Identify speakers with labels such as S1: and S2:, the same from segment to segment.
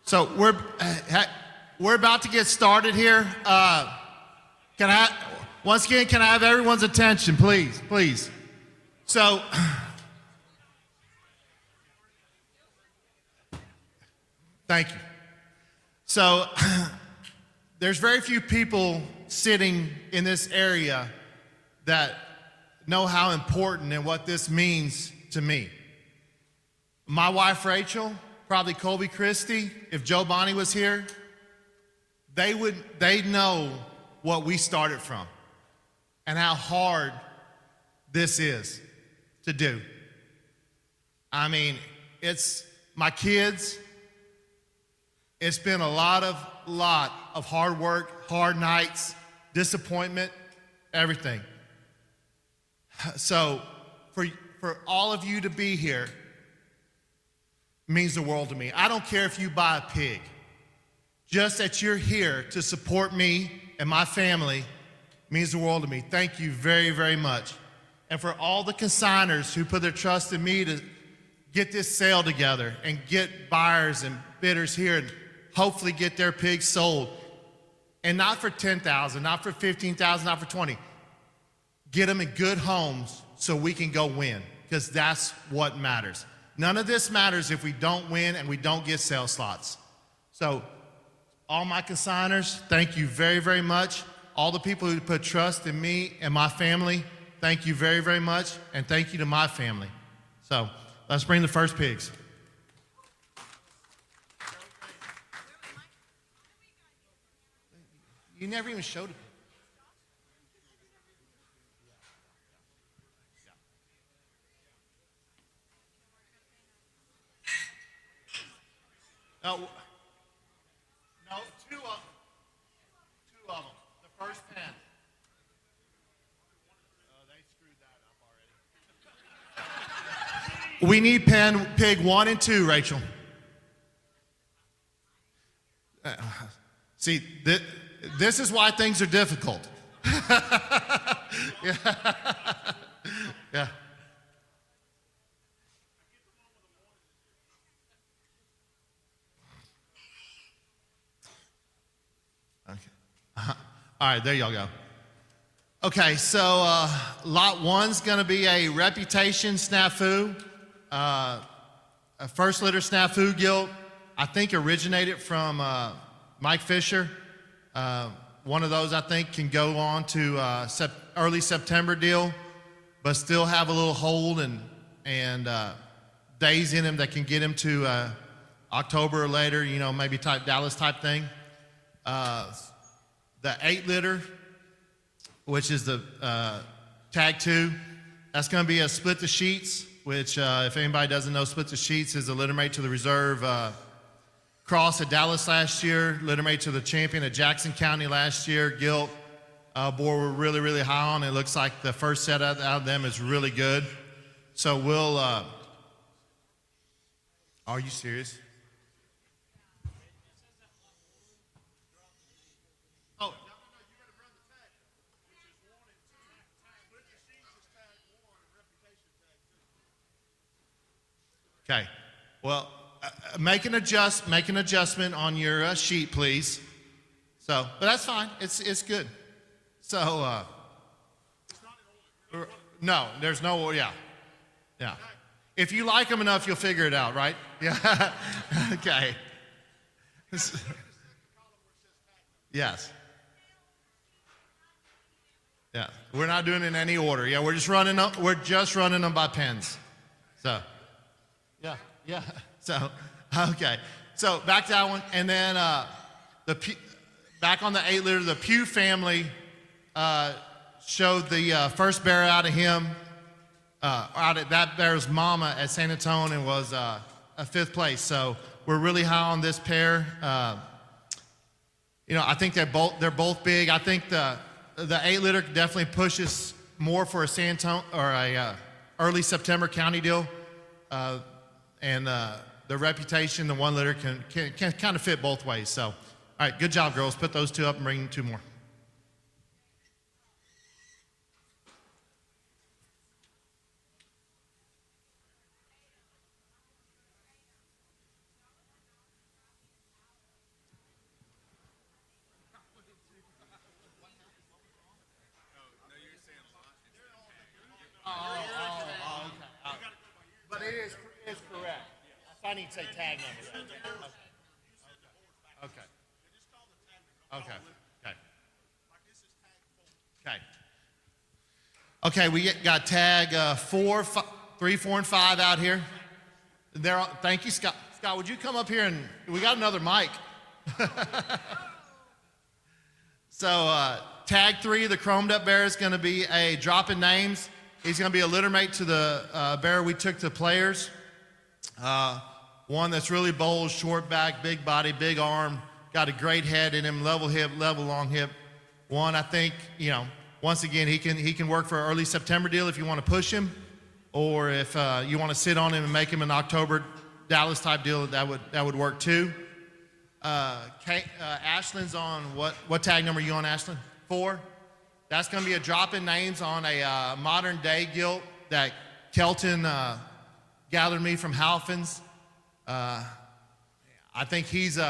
S1: So we're about to get started here. Once again, can I have everyone's attention, please, please? So, thank you. So, there's very few people sitting in this area that know how important and what this means to me. My wife, Rachel, probably Colby Christie, if Joe Bonnie was here, they'd know what we started from and how hard this is to do. I mean, it's my kids. It's been a lot of hard work, hard nights, disappointment, everything. So for all of you to be here means the world to me. I don't care if you buy a pig. Just that you're here to support me and my family means the world to me. Thank you very, very much. And for all the consigners who put their trust in me to get this sale together and get buyers and bidders here and hopefully get their pigs sold. And not for $10,000, not for $15,000, not for $20,000. Get them in good homes so we can go win, because that's what matters. None of this matters if we don't win and we don't get sales slots. So all my consigners, thank you very, very much. All the people who put trust in me and my family, thank you very, very much. And thank you to my family. So let's bring the first pigs. You never even showed it. No, two of them. The first pen. They screwed that up already. We need pig 1 and 2, Rachel. See, this is why things are difficult. Yeah. Yeah. All right, there y'all go. Okay, so lot 1's going to be a reputation snafu, a first litter snafu guilt. I think originated from Mike Fisher. One of those I think can go on to early September deal, but still have a little hold and days in him that can get him to October or later. You know, maybe type Dallas type thing. The 8 litter, which is the tag 2, that's going to be a split the sheets, which if anybody doesn't know, split the sheets is a litter mate to the reserve cross at Dallas last year, litter mate to the champion at Jackson County last year. Gilt board we're really, really high on. It looks like the first set out of them is really good. So we'll, are you serious? Okay, well, make an adjustment on your sheet, please. So, but that's fine. It's good. So, no, there's no, yeah. If you like them enough, you'll figure it out, right? Yeah. Okay. Yes. Yeah. We're not doing it in any order. Yeah, we're just running them by pens. So. Yeah. So, okay. So back to that one, and then back on the 8 litter, the Pugh family showed the first bear out of him, out at that bear's mama at San Antonio, and was a 5th place. So we're really high on this pair. You know, I think they're both big. I think the 8 litter definitely pushes more for a San Antonio or a early September county deal. And the reputation, the 1 litter can kind of fit both ways. So, all right, good job, girls. Put those 2 up and bring 2 more. I need to say tag number. Okay. Okay. Okay. Okay. Okay, we got tag 3, 4, and 5 out here. Thank you, Scott. Scott, would you come up here and we got another mic. So tag 3, the chromed up bear, is going to be a drop in names. He's going to be a litter mate to the bear we took to players. One that's really bold, short back, big body, big arm, got a great head in him, level hip, level long hip. One, I think, once again, he can work for an early September deal if you want to push him, or if you want to sit on him and make him an October Dallas type deal, that would work too. Ashland's on what tag number are you on, Ashland? 4. That's going to be a drop in names on a modern day gilt that Kelton gathered me from Halfins. I think he's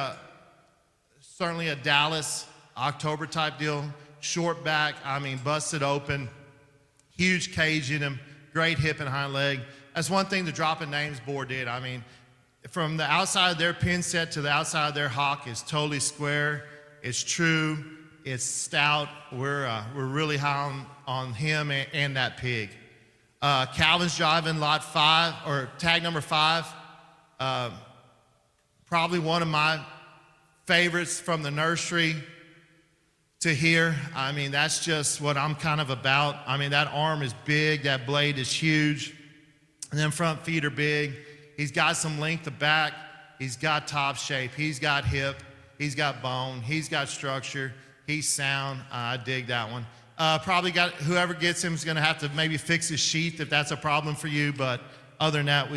S1: certainly a Dallas October type deal. Short back, busted open, huge cage in him, great hip and hind leg. That's one thing the drop in names board did. From the outside of their pin set to the outside of their hock is totally square. It's true. It's stout. We're really high on him and that pig. Calvin's driving lot 5 or tag number 5. Probably one of my favorites from the nursery to here. That's just what I'm kind of about. That arm is big, that blade is huge, and then front feet are big. He's got some length of back, he's got top shape, he's got hip, he's got bone, he's got structure, he's sound. I dig that one. Probably got whoever gets him is going to have to maybe fix his sheath if that's a problem for you, but other than that,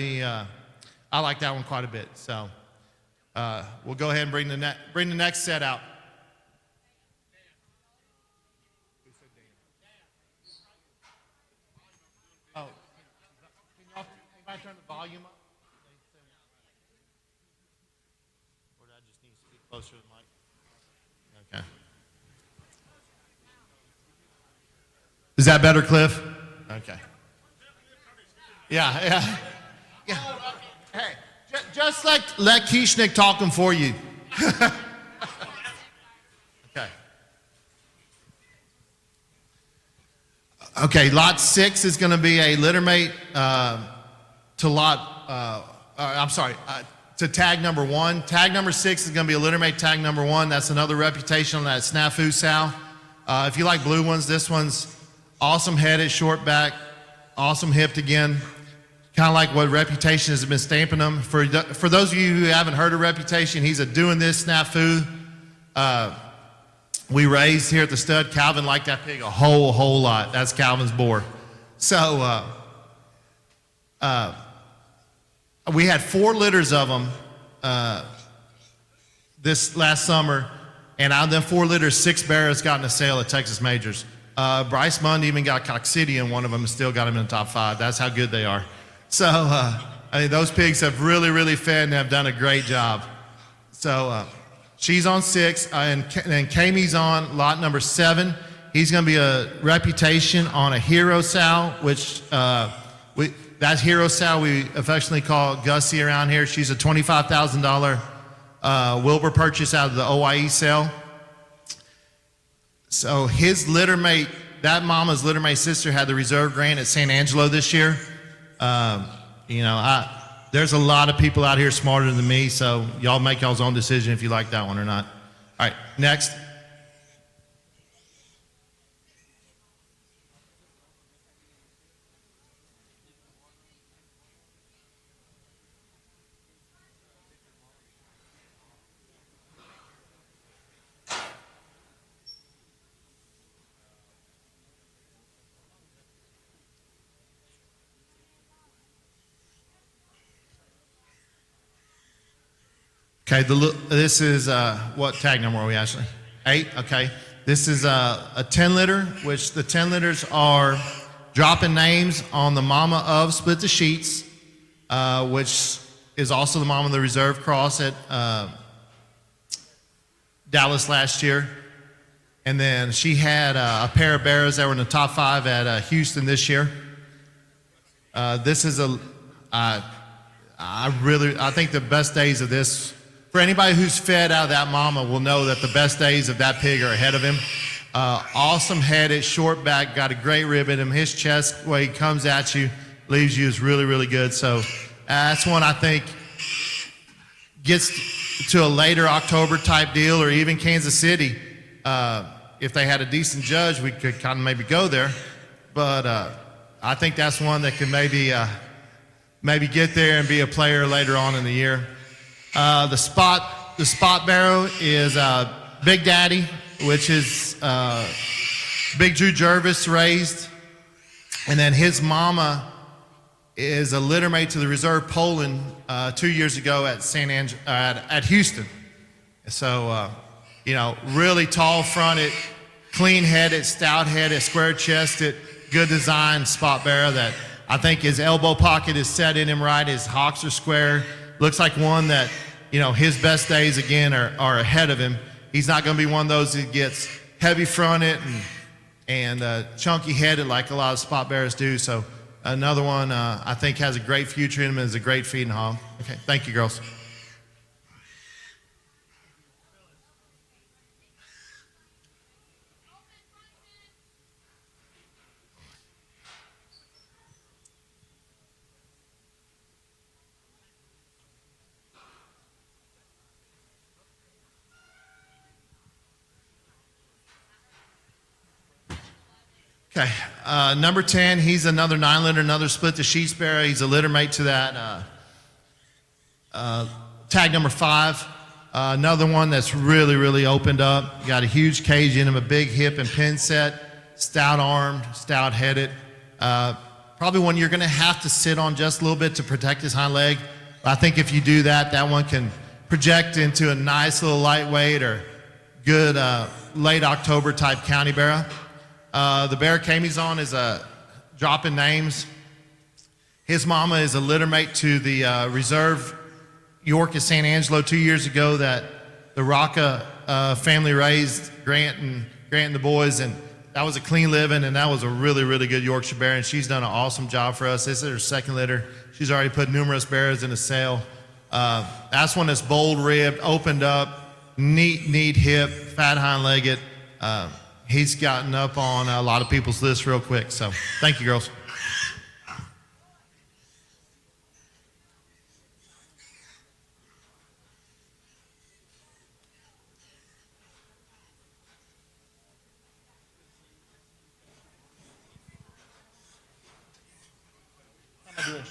S1: I like that one quite a bit. So we'll go ahead and bring the next set out. Oh, can anybody turn the volume up? Or I just need to speak closer to the mic? Okay. Is that better, Cliff? Okay. Yeah. Hey, just let Kieschnick talk them for you. Okay. Okay, lot 6 is going to be a litter mate to tag number 1. Tag number 6 is going to be a litter mate tag number 1. That's another reputation on that snafu sow. If you like blue ones, this one's awesome headed, short back, awesome hipped again. Kind of like what Reputation has been stamping them. For those of you who haven't heard of Reputation, he's a doing this snafu. We raised here at the stud. Calvin liked that pig a whole lot. That's Calvin's boar. So we had 4 litters of them this last summer, and out of them 4 litters, 6 bears got in a sale at Texas Majors. Bryce Mundy even got Cox City in one of them and still got him in the top 5. That's how good they are. So those pigs have really fed and have done a great job. So she's on 6, and Kamie's on lot number 7. He's going to be a Reputation on a hero sow, which that hero sow we affectionately call Gussie around here. She's a $25,000 Wilbur purchase out of the OIE sale. So his litter mate, that mama's litter mate sister, had the reserve grant at San Angelo this year. There's a lot of people out here smarter than me, so y'all make y'all's own decision if you like that one or not. All right, next. Okay, this is, what tag number are we, Ashley? 8, okay. This is a 10 litter, which the 10 litters are dropping names on the mama of Split the Sheets, which is also the mama of the reserve cross at Dallas last year. And then she had a pair of bears that were in the top 5 at Houston this year. This is I think the best days of this, for anybody who's fed out of that mama will know that the best days of that pig are ahead of him. Awesome headed, short back, got a great rib in him. His chest, the way he comes at you, leaves you is really, really good. So that's one I think gets to a later October type deal, or even Kansas City. If they had a decent judge, we could kind of maybe go there. But I think that's one that could maybe get there and be a player later on in the year. The spot barrow is Big Daddy, which is Big Drew Jervis raised, and then his mama is a litter mate to the reserve Poland 2 years ago at at Houston. So really tall fronted, clean headed, stout headed, square chested, good design spot barrow that I think his elbow pocket is set in him right. His hocks are square. Looks like one that, his best days again are ahead of him. He's not going to be one of those that gets heavy fronted and chunky headed like a lot of spot barrows do. So another one I think has a great future in him and is a great feeding hog. Okay, thank you, girls. Okay, number 10, he's another 9 litter, another split the sheep sparrow. He's a litter mate to that tag number 5. Another one that's really, really opened up. Got a huge cage in him, a big hip and pin set, stout armed, stout headed. Probably one you're gonna have to sit on just a little bit to protect his hind leg. But I think if you do that, that one can project into a nice little lightweight or good late October type county barrow. The bear Kamey's on is dropping names. His mama is a litter mate to the reserve York at San Angelo 2 years ago that the Rocca family raised Grant and the boys, and that was a clean living, and that was a really, really good Yorkshire bear, and she's done an awesome job for us. This is her second litter. She's already put numerous bears in a sale. That's one that's bold ribbed, opened up, neat hip, fat hind legged. He's gotten up on a lot of people's lists real quick. So thank you, girls. How am I doing?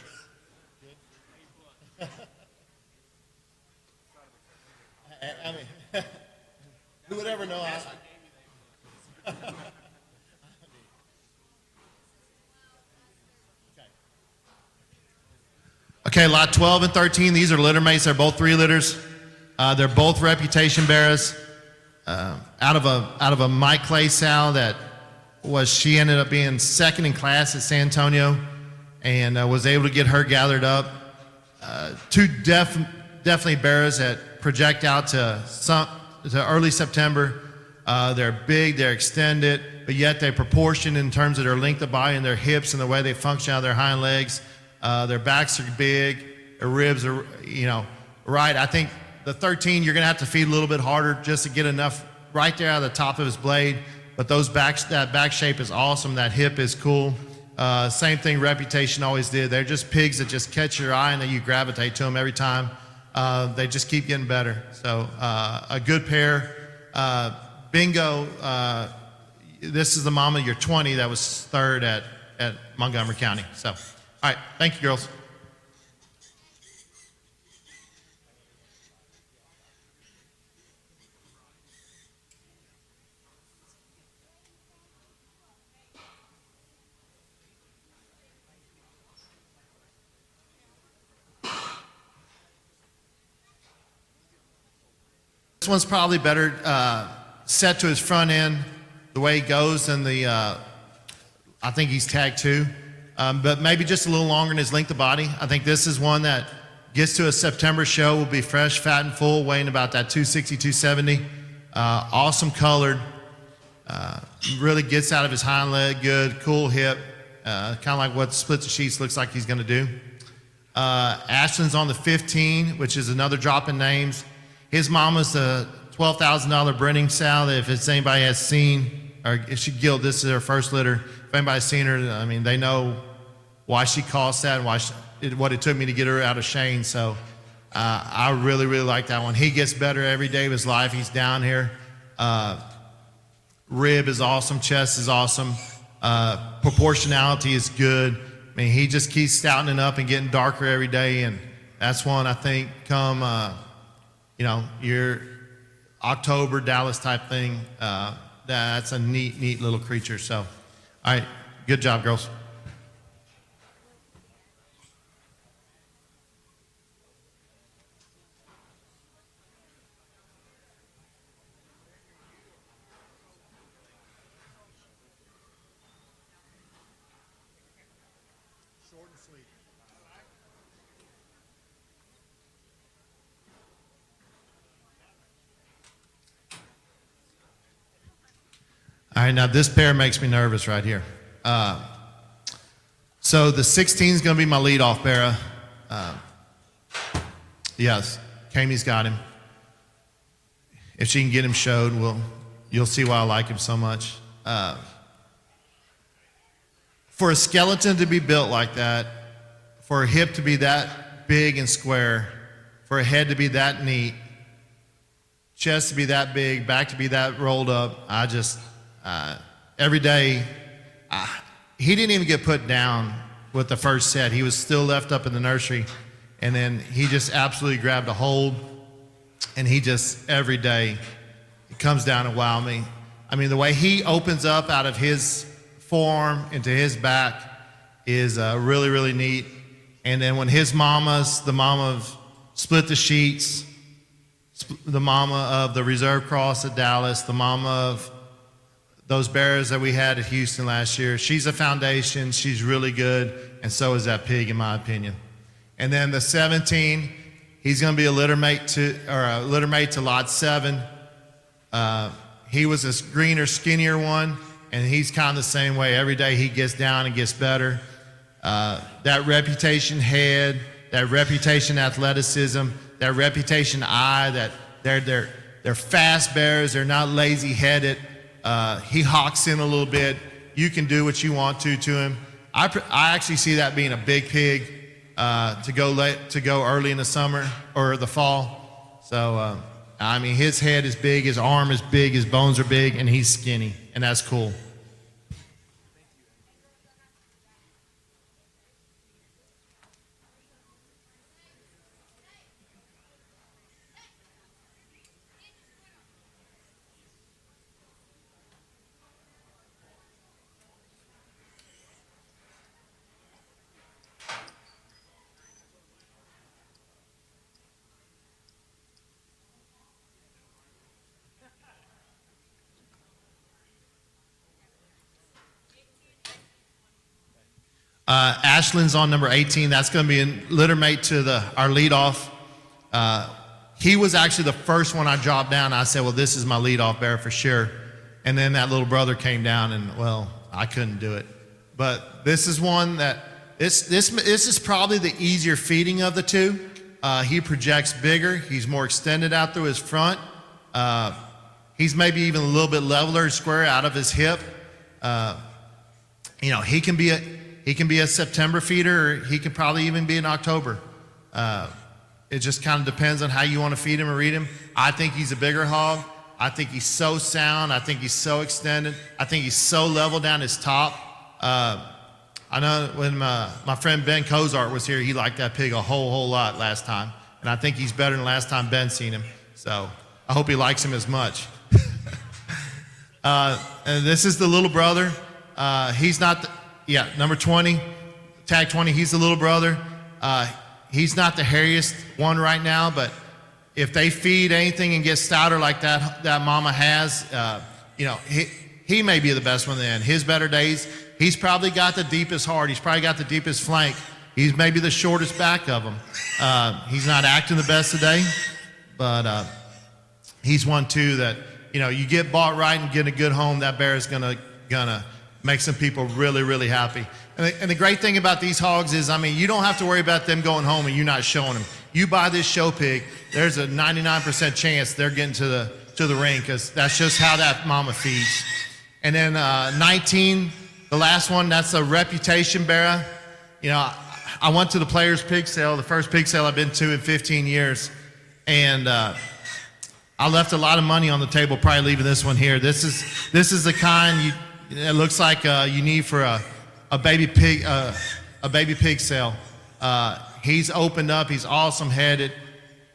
S1: I mean, who would ever know? Okay, lot 12 and 13, these are litter mates. They're both 3 litters. They're both reputation bearers. Out of a Mike Clay sow that she ended up being second in class at San Antonio and was able to get her gathered up. 2 definitely bearers that project out to early September. They're big, they're extended, but yet they're proportioned in terms of their length of body and their hips and the way they function out of their hind legs. Their backs are big, their ribs are, right. I think the 13, you're going to have to feed a little bit harder just to get enough right there out of the top of his blade. But that back shape is awesome. That hip is cool. Same thing Reputation always did. They're just pigs that just catch your eye and that you gravitate to them every time. They just keep getting better. So a good pair. Bingo, this is the mama, your 20, that was third at Montgomery County. So, all right, thank you, girls. This one's probably better set to his front end, the way he goes, and I think he's tag 2. But maybe just a little longer in his length of body. I think this is one that gets to a September show, will be fresh, fat, and full, weighing about that 260, 270. Awesome colored. Really gets out of his hind leg, good, cool hip. Kind of like what Split the Sheets looks like he's going to do. Ashton's on the 15, which is another drop in names. His mama's a $12,000 breeding sow that if anybody has seen, or if she gilled, this is her first litter. If anybody's seen her, I mean, they know why she costs that and why what it took me to get her out of Shane. So I really, really like that one. He gets better every day of his life. He's down here. Rib is awesome. Chest is awesome. Proportionality is good. I mean, he just keeps stoutening up and getting darker every day. And that's one I think come, your October Dallas type thing. That's a neat little creature. So, all right. Good job, girls. All right, now this pair makes me nervous right here. So the 16 is going to be my leadoff pair. Yes, Kami's got him. If she can get him showed, you'll see why I like him so much. For a skeleton to be built like that, for a hip to be that big and square, for a head to be that neat, chest to be that big, back to be that rolled up, every day, he didn't even get put down with the first set. He was still left up in the nursery, and then he just absolutely grabbed a hold, and he just, every day, he comes down and wow me. I mean, the way he opens up out of his forearm into his back is really, really neat. And then when his the mama of Split the Sheets, the mama of the Reserve Cross at Dallas, the mama of those bears that we had at Houston last year. She's a foundation. She's really good, and so is that pig, in my opinion. And then the 17, he's going to be a litter mate to lot 7. He was a greener, skinnier one, and he's kind of the same way. Every day he gets down and gets better. That reputation head, that reputation athleticism, that reputation eye, that they're fast bears. They're not lazy-headed. He hawks in a little bit. You can do what you want to him. I actually see that being a big pig to go early in the summer or the fall. So I mean, his head is big, his arm is big, his bones are big, and he's skinny, and that's cool. Ashland's on number 18. That's going to be a litter mate to our leadoff. He was actually the first one I dropped down. I said, well, this is my leadoff bear for sure. And then that little brother came down, and, well, I couldn't do it. But this is one that, this is probably the easier feeding of the two. He projects bigger. He's more extended out through his front. He's maybe even a little bit leveler, square out of his hip. He can be a September feeder, or he can probably even be in October. It just kind of depends on how you want to feed him or read him. I think he's a bigger hog. I think he's so sound. I think he's so extended. I think he's so level down his top. I know when my friend Ben Cozart was here, he liked that pig a whole lot last time. And I think he's better than last time Ben seen him. So I hope he likes him as much. And this is the little brother. He's not... number 20, tag 20, he's the little brother. He's not the hairiest one right now, but if they feed anything and get stouter like that mama has, he may be the best one then. His better days, he's probably got the deepest heart. He's probably got the deepest flank. He's maybe the shortest back of them. He's not acting the best today, but he's one too that, you get bought right and get a good home, that bear is gonna Makes some people really, really happy. And the great thing about these hogs is, I mean, you don't have to worry about them going home and you not showing them. You buy this show pig, there's a 99% chance they're getting to the ring, because that's just how that mama feeds. And then 19, the last one, that's a reputation bearer. You know, I went to the Players Pig Sale, the first pig sale I've been to in 15 years, and I left a lot of money on the table, probably leaving this one here. This is the kind it looks like you need for a baby pig sale. He's opened up. He's awesome headed.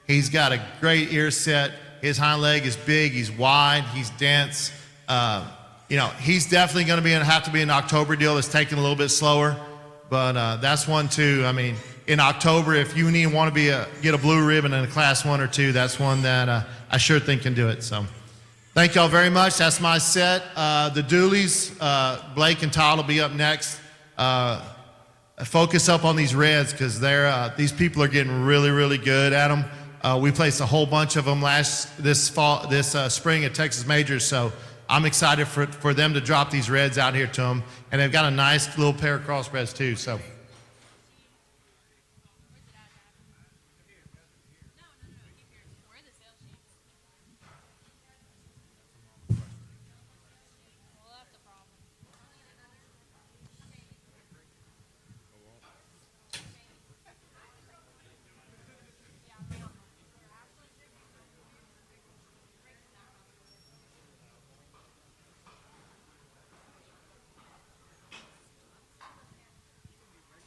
S1: He's got a great ear set. His hind leg is big. He's wide. He's dense. You know, he's definitely going to have to be an October deal. It's taking a little bit slower, but that's one too. I mean, in October, if you want to get a blue ribbon in a class 1 or 2, that's one that I sure think can do it. So, thank y'all very much. That's my set. The Dooleys, Blake and Todd will be up next. Focus up on these reds, because these people are getting really, really good at them. We placed a whole bunch of them this spring at Texas Majors, so I'm excited for them to drop these reds out here to them. And they've got a nice little pair of crossbreds too. So.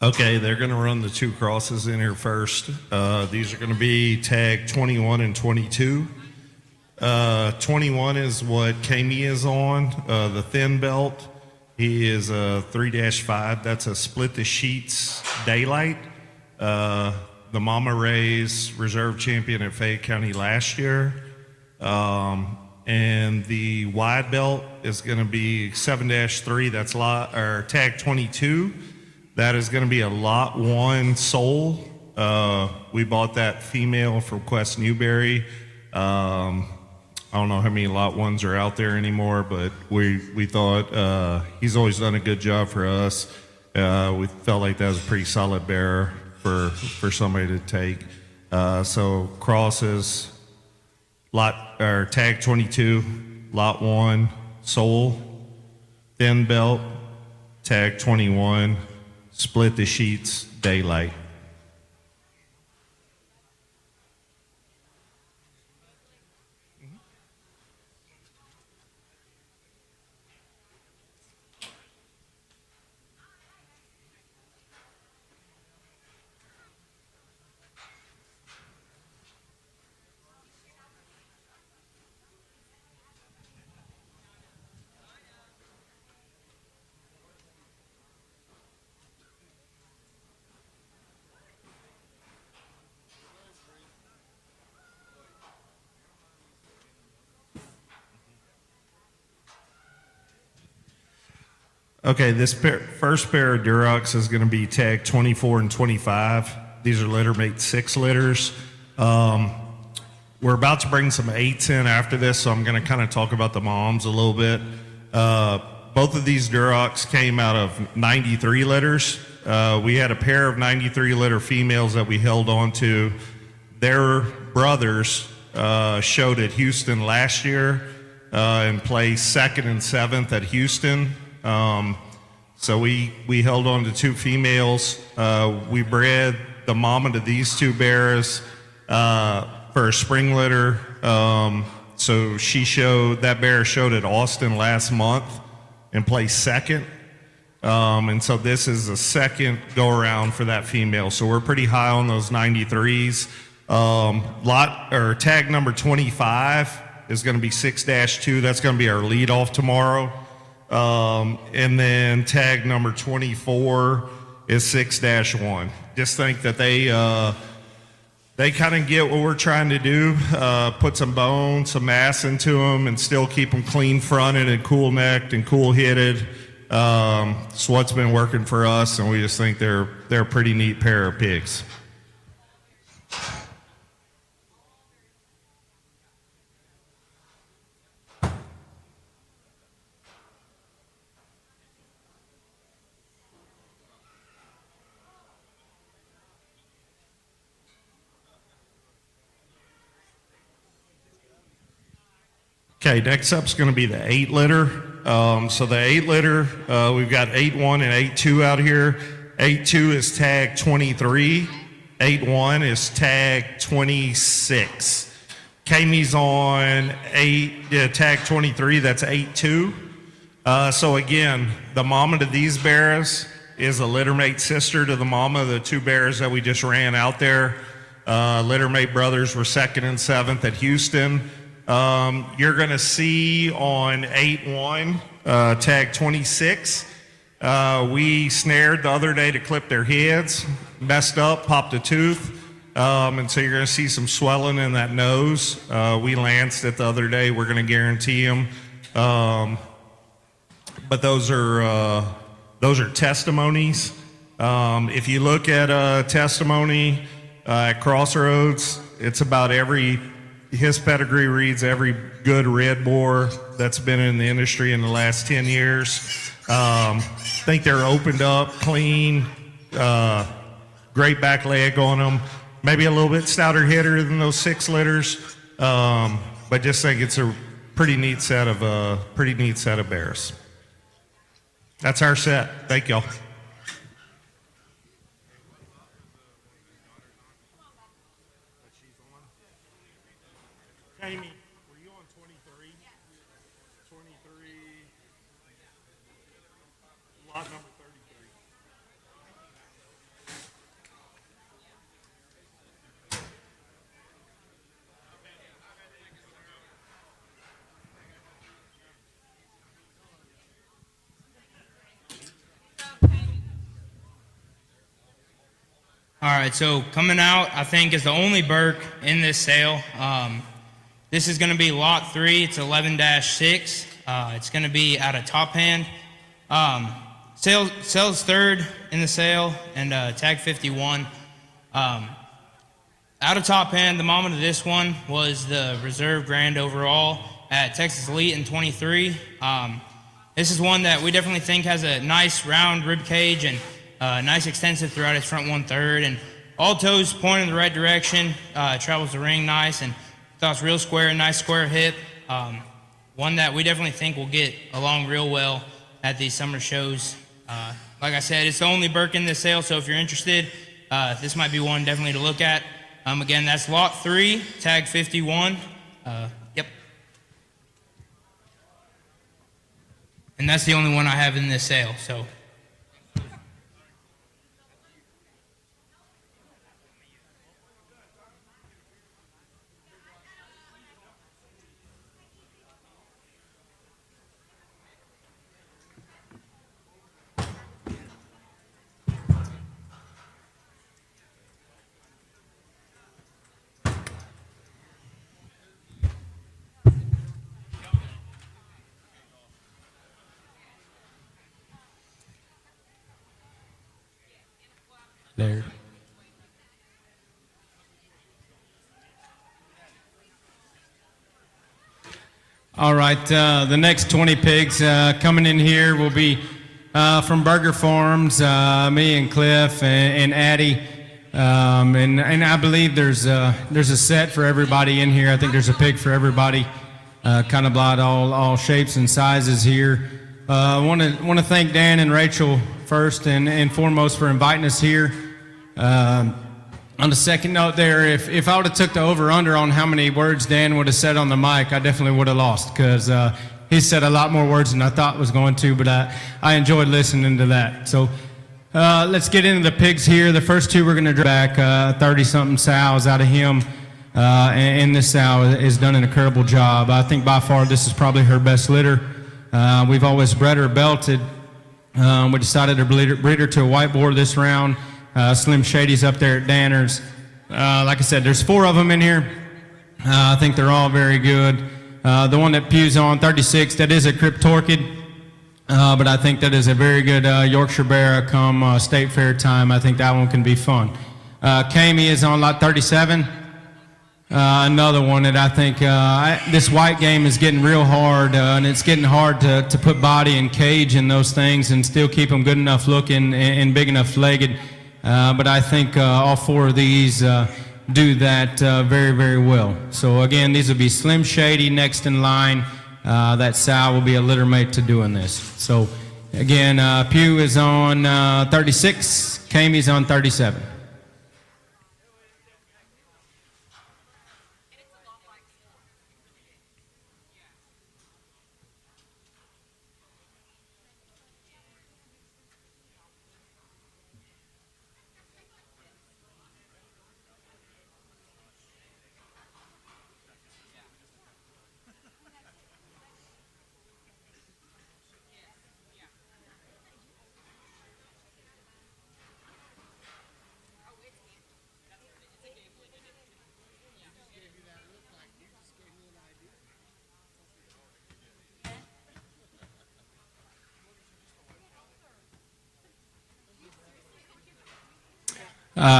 S2: Okay, they're going to run the 2 crosses in here first. These are going to be tag 21 and 22. 21 is what Kami is on, the thin belt. He is a 3-5. That's a split the sheets daylight. The Mama Ray's reserve champion at Fayette County last year. And the wide belt is going to be 7-3. That's tag 22. That is going to be a lot 1 soul. We bought that female from Quest Newberry. I don't know how many lot 1s are out there anymore, but we thought he's always done a good job for us. We felt like that was a pretty solid bearer for somebody to take. So crosses, tag 22, lot 1, soul, thin belt, tag 21. Split the sheets, daylight. Okay, this first pair of Durocs is going to be tag 24 and 25. These are litter mate 6 litters. We're about to bring some 8s in after this, so I'm going to kind of talk about the moms a little bit. Both of these Durocs came out of 93 litters. We had a pair of 93 litter females that we held on to. Their brothers showed at Houston last year and placed 2nd and 7th at Houston. So we held on to 2 females. We bred the mama to these 2 bears for a spring litter. So that bear showed at Austin last month and placed 2nd. And so this is the 2nd go around for that female. So we're pretty high on those 93s. Tag number 25 is going to be 6-2. That's going to be our lead off tomorrow. And then tag number 24 is 6-1. Just think that they kind of get what we're trying to do, put some bone, some mass into them, and still keep them clean fronted and cool necked and cool hitted. It's what's been working for us, and we just think they're a pretty neat pair of pigs. Okay, next up is going to be the 8 litter. So the 8 litter, we've got 8-1 and 8-2 out here. 8-2 is tag 23. 8-1 is tag 26. Kami's on tag 23, that's 8-2. So again, the mama to these bears is a littermate sister to the mama of the 2 bears that we just ran out there. Littermate brothers were 2nd and 7th at Houston. You're going to see on 8-1, tag 26. We snared the other day to clip their heads, messed up, popped a tooth. And so you're going to see some swelling in that nose. We lanced it the other day. We're going to guarantee them. But those are testimonies. If you look at testimony at Crossroads, it's about his pedigree reads every good red boar that's been in the industry in the last 10 years. I think they're opened up, clean, great back leg on them. Maybe a little bit stouter hitter than those 6 litters, but just think it's a pretty neat set of bears. That's our set. Thank y'all. Amy, were you on 23? 23, lot number 33.
S3: All right, so coming out, I think, is the only Burke in this sale. This is going to be lot 3. It's 11-6. It's going to be out of Top Hand. Sells 3rd in the sale and tag 51. Out of Top Hand, the mama to this one was the reserve grand overall at Texas Elite in 23. This is one that we definitely think has a nice round rib cage and nice extensive throughout its front 1/3, and all toes point in the right direction. Travels the ring nice, and thought it's real square, nice square hip. One that we definitely think will get along real well at these summer shows. Like I said, it's the only Burke in this sale, so if you're interested, this might be one definitely to look at. Again, that's lot 3, tag 51. Yep. And that's the only one I have in this sale, so.
S4: There. All right, the next 20 pigs coming in here will be from Burger Farms, me and Cliff and Addie, and I believe there's a set for everybody in here. I think there's a pig for everybody, kind of blood all shapes and sizes here. I want to thank Dan and Rachel first and foremost for inviting us here. On the second note there, if I would have took the over-under on how many words Dan would have said on the mic, I definitely would have lost, because he said a lot more words than I thought was going to, but I enjoyed listening to that. So let's get into the pigs here. The first 2 we're going to drag back 30-something sows out of him, and this sow has done an incredible job. I think by far this is probably her best litter. We've always bred her belted. We decided to breed her to a white boar this round. Slim Shady's up there at Danner's. Like I said, there's 4 of them in here. I think they're all very good. The one that Pew's on, 36, that is a Cryptorchid, but I think that is a very good Yorkshire bear come State Fair time. I think that one can be fun. Kami is on lot 37. Another one that I think this white game is getting real hard, and it's getting hard to put body and cage in those things and still keep them good enough looking and big enough legged. But I think all 4 of these do that very, very well. So again, these will be Slim Shady next in line. That sow will be a litter mate to doing this. So again, Pew is on 36, Kamie's on 37.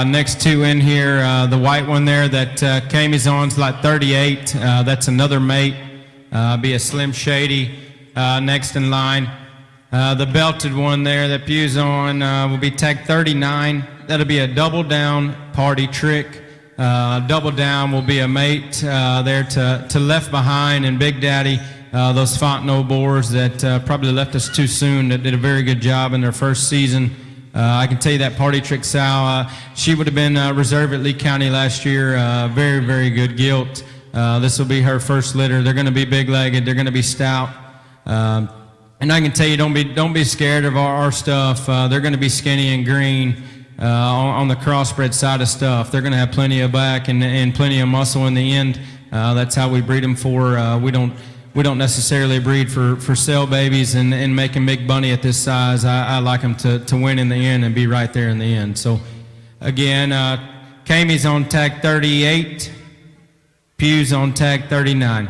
S4: Next two in here, the white one there that Kamie's on is like 38. That's another mate. Be a Slim Shady next in line. The belted one there that Pew's on will be tag 39. That'll be a double down party trick. Double down will be a mate there to Left Behind and Big Daddy. Those Fontenot boars that probably left us too soon, that did a very good job in their first season. I can tell you that party trick sow, she would have been reserve at Lee County last year. Very, very good gilt. This will be her first litter. They're going to be big-legged. They're going to be stout. And I can tell you, don't be scared of our stuff. They're going to be skinny and green on the crossbred side of stuff. They're going to have plenty of back and plenty of muscle in the end. That's how we breed them for. We don't necessarily breed for sale babies and making big money at this size. I like them to win in the end and be right there in the end. So, again, Kamie's on tag 38. Pew's on tag 39.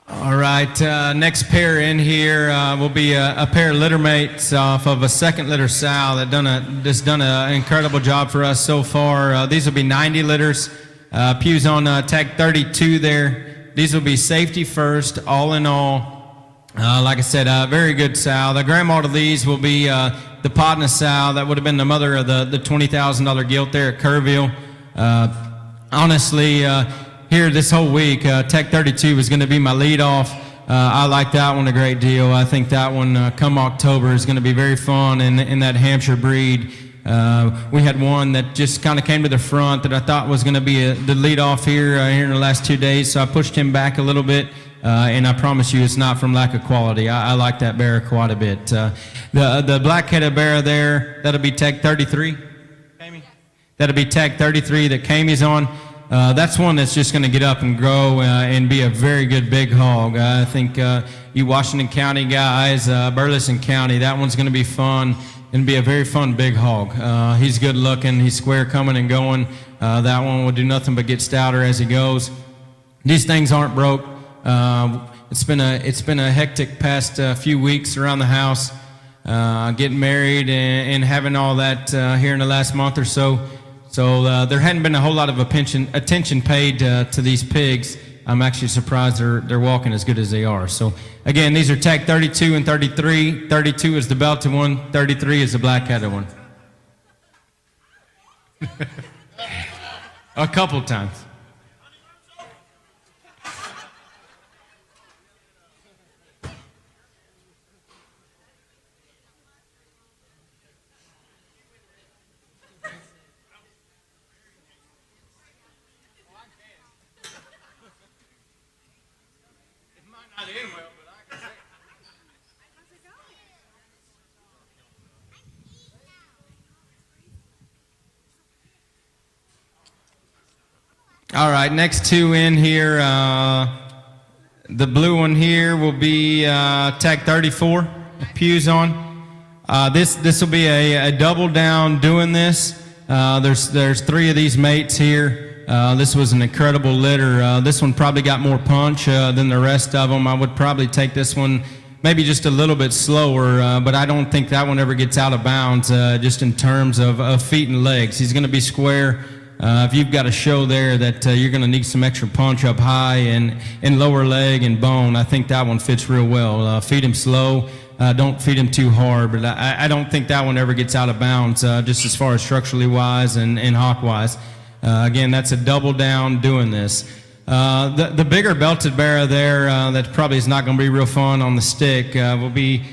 S4: All right, next pair in here will be a pair of litter mates off of a second litter sow that done an incredible job for us so far. These will be 90 litters. Pew's on tag 32 there. These will be safety first, all in all. Like I said, very good sow. The grandma to these will be the Podna sow. That would have been the mother of the $20,000 gilt there at Kerrville. Honestly, here this whole week, Tech 32 was going to be my leadoff. I like that one a great deal. I think that one, come October, is going to be very fun in that Hampshire breed. We had one that just kind of came to the front that I thought was going to be the leadoff here in the last 2 days, so I pushed him back a little bit. And I promise you, it's not from lack of quality. I like that bear quite a bit. The black-headed bear there, that'll be tag 33. Kamie? That'll be tag 33 that Kamie's on. That's one that's just going to get up and grow and be a very good big hog. I think you Washington County guys, Burleson County, that one's going to be fun and be a very fun big hog. He's good looking. He's square coming and going. That one will do nothing but get stouter as he goes. These things aren't broke. It's been a hectic past few weeks around the house, getting married and having all that here in the last month or so. So there hadn't been a whole lot of attention paid to these pigs. I'm actually surprised they're walking as good as they are. So again, these are tag 32 and 33. 32 is the belted one. 33 is the black-headed one. A couple times. All right, next two in here. The blue one here will be tag 34, Pews on. This will be a double down doing this. There's three of these mates here. This was an incredible litter. This one probably got more punch than the rest of them. I would probably take this one maybe just a little bit slower, but I don't think that one ever gets out of bounds just in terms of feet and legs. He's going to be square. If you've got a show there that you're going to need some extra punch up high and lower leg and bone, I think that one fits real well. Feed him slow. Don't feed him too hard, but I don't think that one ever gets out of bounds just as far as structurally wise and hawk wise. Again, that's a double down doing this. The bigger belted bearer there that probably is not going to be real fun on the stick will be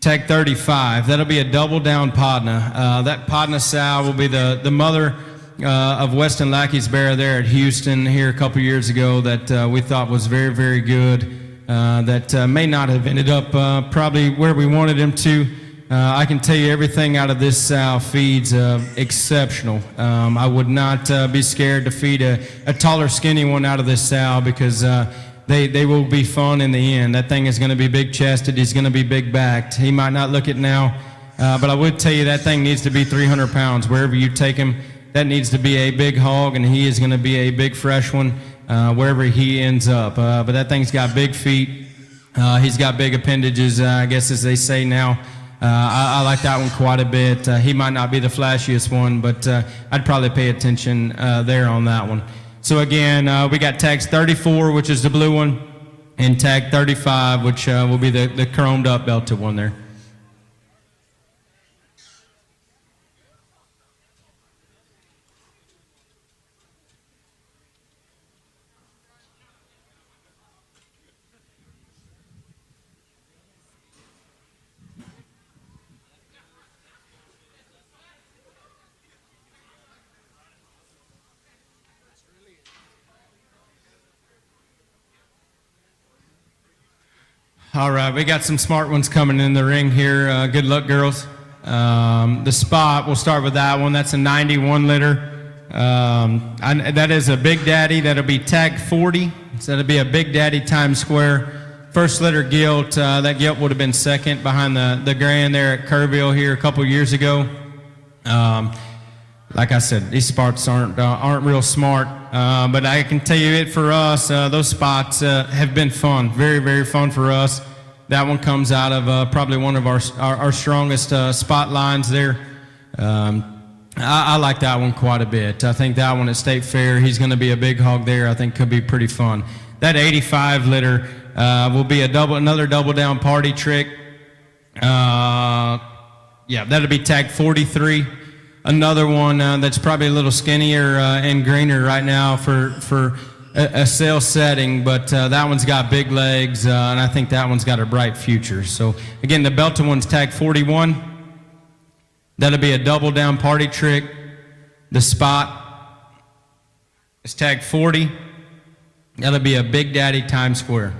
S4: tag 35. That'll be a double down Podna. That Podna sow will be the mother of Weston Lackey's bear there at Houston here a couple years ago that we thought was very, very good. That may not have ended up probably where we wanted him to. I can tell you everything out of this sow feeds exceptional. I would not be scared to feed a taller, skinny one out of this sow because they will be fun in the end. That thing is going to be big-chested. He's going to be big-backed. He might not look it now, but I would tell you that thing needs to be 300 pounds. Wherever you take him, that needs to be a big hog, and he is going to be a big, fresh one wherever he ends up. But that thing's got big feet. He's got big appendages, I guess, as they say now. I like that one quite a bit. He might not be the flashiest one, but I'd probably pay attention there on that one. So again, we got tags 34, which is the blue one, and tag 35, which will be the chromed up belted one there. All right, we got some smart ones coming in the ring here. Good luck, girls. The spot, we'll start with that one. That's a 91 liter. That is a Big Daddy. That'll be tag 40. So that'll be a Big Daddy Times Square. First litter gilt. That gilt would have been second behind the Grand there at Kerrville here a couple years ago. Like I said, these spots aren't real smart, but I can tell you it for us. Those spots have been fun, very, very fun for us. That one comes out of probably one of our strongest spot lines there. I like that one quite a bit. I think that one at State Fair, he's going to be a big hog there. I think could be pretty fun. That 85 liter will be another double down party trick. Yeah, that'll be tag 43. Another one that's probably a little skinnier and greener right now for a sale setting, but that one's got big legs, and I think that one's got a bright future. So again, the belted one's tag 41. That'll be a double down party trick. The spot is tag 40. That'll be a Big Daddy Times Square.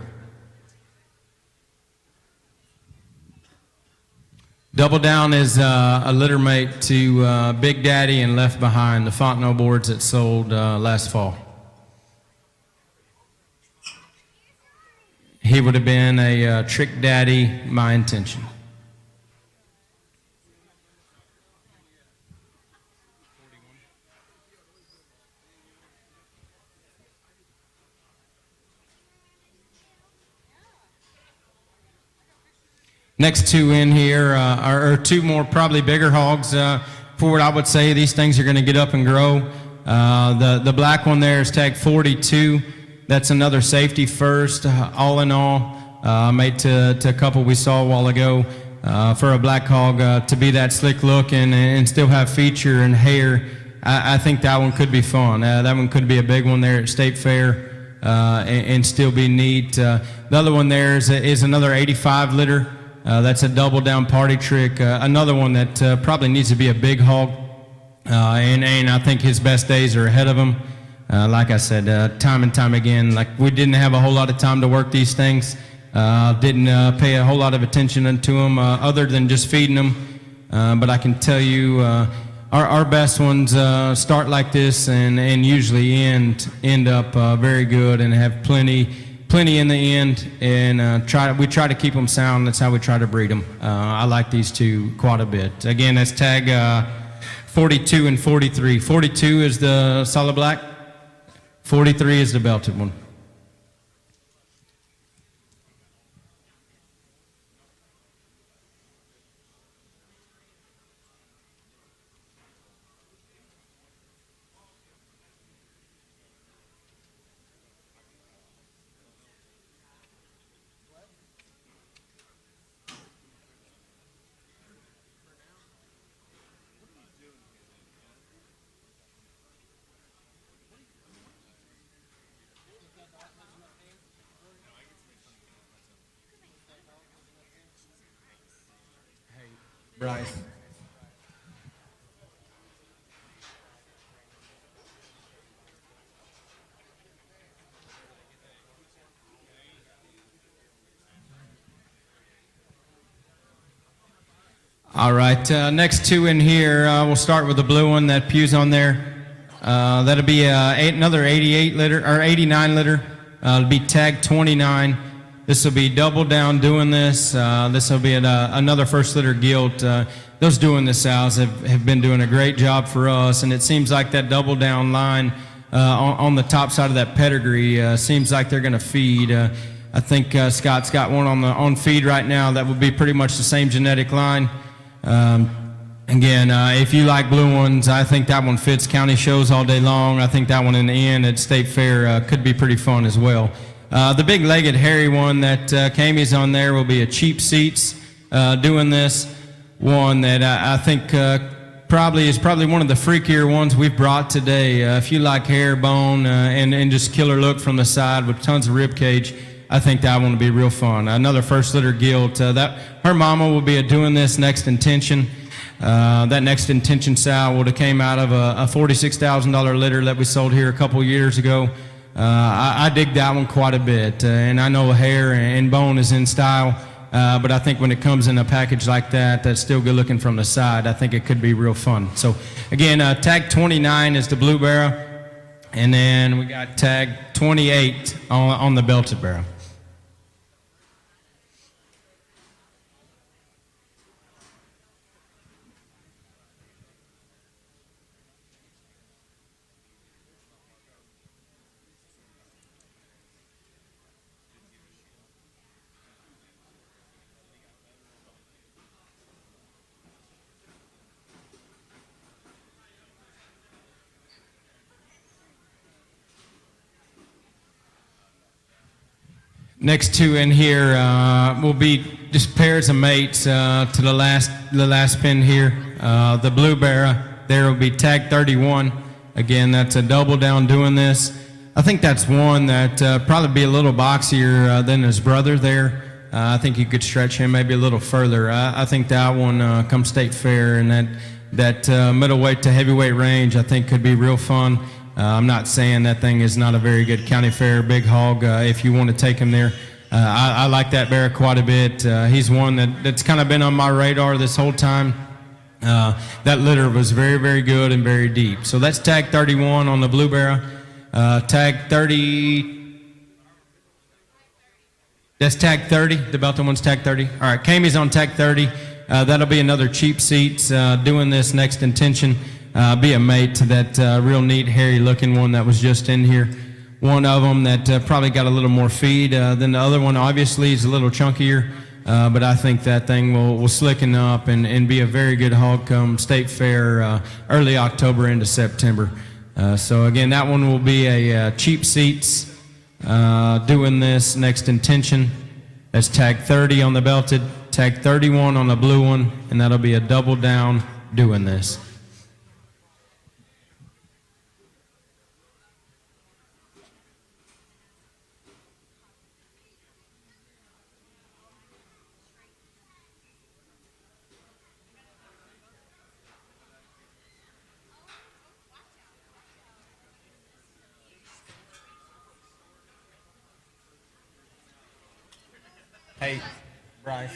S4: Double down is a litter mate to Big Daddy and Left Behind, the Fontenot boards that sold last fall. He would have been a Trick Daddy, My Intention. Next two in here are two more probably bigger hogs. For what I would say, these things are going to get up and grow. The black one there is tag 42. That's another safety first, all in all, made to a couple we saw a while ago. For a black hog to be that slick looking and still have feature and hair, I think that one could be fun. That one could be a big one there at State Fair and still be neat. The other one there is another 85 liter. That's a double down party trick. Another one that probably needs to be a big hog. And I think his best days are ahead of him. Like I said, time and time again, like we didn't have a whole lot of time to work these things. Didn't pay a whole lot of attention to them other than just feeding them. But I can tell you, our best ones start like this and usually end up very good and have plenty in the end. And we try to keep them sound. That's how we try to breed them. I like these two quite a bit. Again, that's tag 42 and 43. 42 is the solid black. 43 is the belted one. Bryce. All right, next two in here, we'll start with the blue one that Pew's on there. That'll be another 88 liter or 89 liter. It'll be tag 29. This will be double down doing this. This will be another first litter gilt. Those doing this sows have been doing a great job for us, and it seems like that double down line on the top side of that pedigree seems like they're going to feed. I think Scott's got one on feed right now that will be pretty much the same genetic line. Again, if you like blue ones, I think that one fits county shows all day long. I think that one in the end at State Fair could be pretty fun as well. The big legged hairy one that Camy's on there will be a cheap seats doing this one that I think is probably one of the freakier ones we've brought today. If you like hair, bone, and just killer look from the side with tons of rib cage, I think that one will be real fun. Another first litter gilt. That her mama will be doing this next intention. That next intention sow would have came out of a $46,000 litter that we sold here a couple years ago. I dig that one quite a bit, and I know hair and bone is in style, but I think when it comes in a package like that, that's still good looking from the side, I think it could be real fun. So again, tag 29 is the blue barrow, and then we got tag 28 on the belted barrow. Next two in here will be just pairs of mates to the last pin here. The blue barrow, there will be tag 31. Again, that's a double down doing this. I think that's one that probably be a little boxier than his brother there. I think you could stretch him maybe a little further. I think that one come State Fair and that middleweight to heavyweight range I think could be real fun. I'm not saying that thing is not a very good county fair big hog if you want to take him there. I like that bear quite a bit. He's one that's kind of been on my radar this whole time. That litter was very, very good and very deep. So that's tag 31 on the blue barrow. Tag 30. That's tag 30. The Belton one's tag 30. All right, Camy's on tag 30. That'll be another cheap seats doing this next intention. Be a mate to that real neat hairy looking one that was just in here. One of them that probably got a little more feed than the other one. Obviously is a little chunkier, but I think that thing will slicken up and be a very good hog come State Fair early October into September. So again, that one will be a cheap seats doing this next intention. That's tag 30 on the belted, tag 31 on the blue one, and that'll be a double down doing this. Hey, Bryce.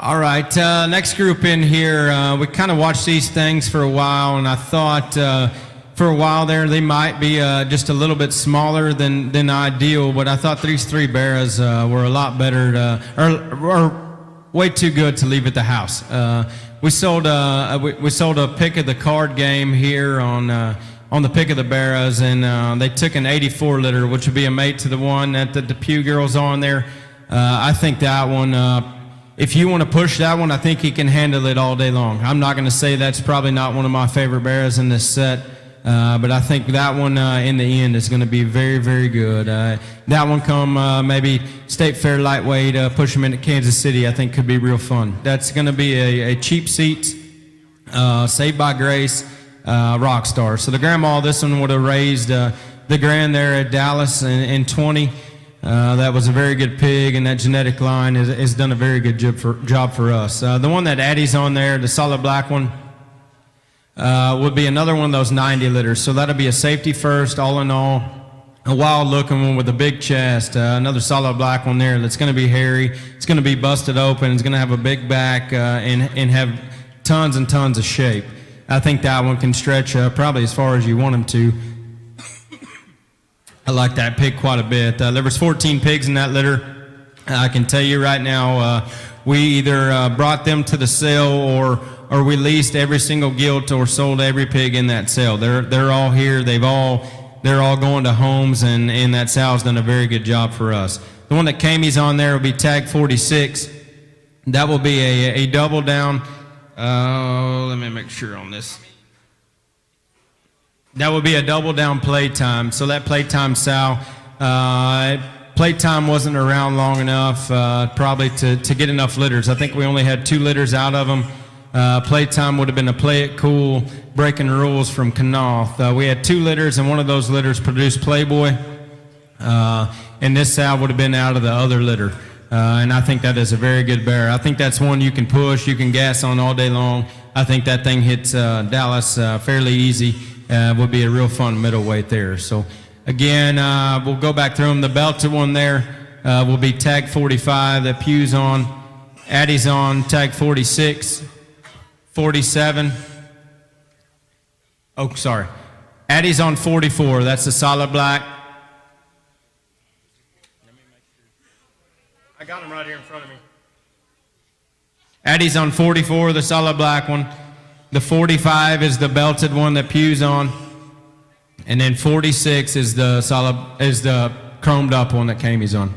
S4: All right, next group in here, we kind of watched these things for a while, and I thought for a while there they might be just a little bit smaller than ideal, but I thought these three Barras were a lot better, or way too good to leave at the house. We sold a pick of the card game here on the pick of the Barras, and they took an 84 liter, which would be a mate to the one that the Depew girl's on there. I think that one, if you want to push that one, I think he can handle it all day long. I'm not going to say that's probably not one of my favorite Barras in this set, but I think that one in the end is going to be very, very good. That one come maybe State Fair lightweight, push him into Kansas City, I think could be real fun. That's going to be a cheap seats, Saved by Grace, rock star. So the grandma, this one would have raised the grand there at Dallas in 20. That was a very good pig, and that genetic line has done a very good job for us. The one that Addie's on there, the solid black one, would be another one of those 90 liters. So that'll be a safety first, all in all. A wild looking one with a big chest, another solid black one there that's going to be hairy. It's going to be busted open. It's going to have a big back and have tons and tons of shape. I think that one can stretch probably as far as you want him to. I like that pig quite a bit. There was 14 pigs in that litter. I can tell you right now, we either brought them to the sale or we leased every single gilt or sold every pig in that sale. They're all here. They're all going to homes, and that sale's done a very good job for us. The one that Kamie's on there will be tag 46. That will be a double down. Let me make sure on this. That would be a double down playtime. So that playtime sow, playtime wasn't around long enough probably to get enough litters. I think we only had 2 litters out of them. Playtime would have been a play it cool, breaking rules from Knopf. We had 2 litters, and one of those litters produced Playboy. And this sow would have been out of the other litter. And I think that is a very good bear. I think that's one you can push, you can gas on all day long. I think that thing hits Dallas fairly easy. Would be a real fun middleweight there. So again, we'll go back through them. The belted one there will be tag 45 that Pew's on. Addie's on tag 46, 47. Oh, sorry. Addie's on 44. That's the solid black. I got him right here in front of me. Addie's on 44, the solid black one. The 45 is the belted one that Pew's on, and then 46 is the chromed up one that Kamie's on.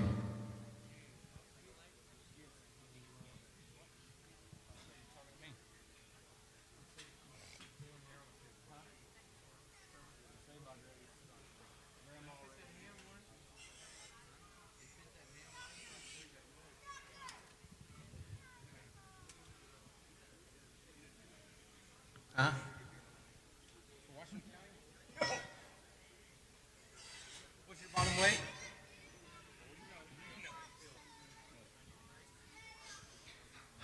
S4: What's your bottom weight?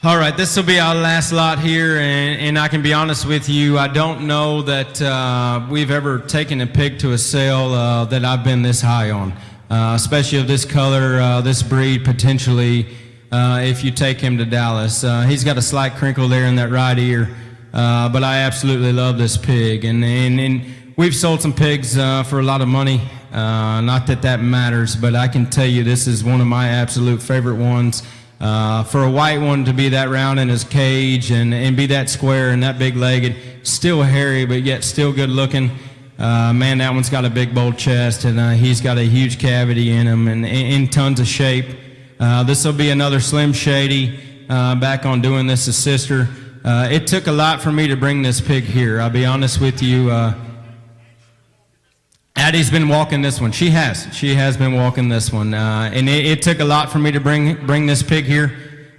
S4: All right, this will be our last lot here, and I can be honest with you, I don't know that we've ever taken a pig to a sale that I've been this high on, especially of this color, this breed potentially, if you take him to Dallas. He's got a slight crinkle there in that right ear. But I absolutely love this pig, and we've sold some pigs for a lot of money. Not that that matters, but I can tell you this is one of my absolute favorite ones. For a white one to be that round in his cage and be that square and that big-legged, still hairy but yet still good looking. Man, that one's got a big bold chest, and he's got a huge cavity in him and in tons of shape. This will be another Slim Shady back on doing this as sister. It took a lot for me to bring this pig here. I'll be honest with you. Addie's been walking this one. She has been walking this one. And it took a lot for me to bring this pig here.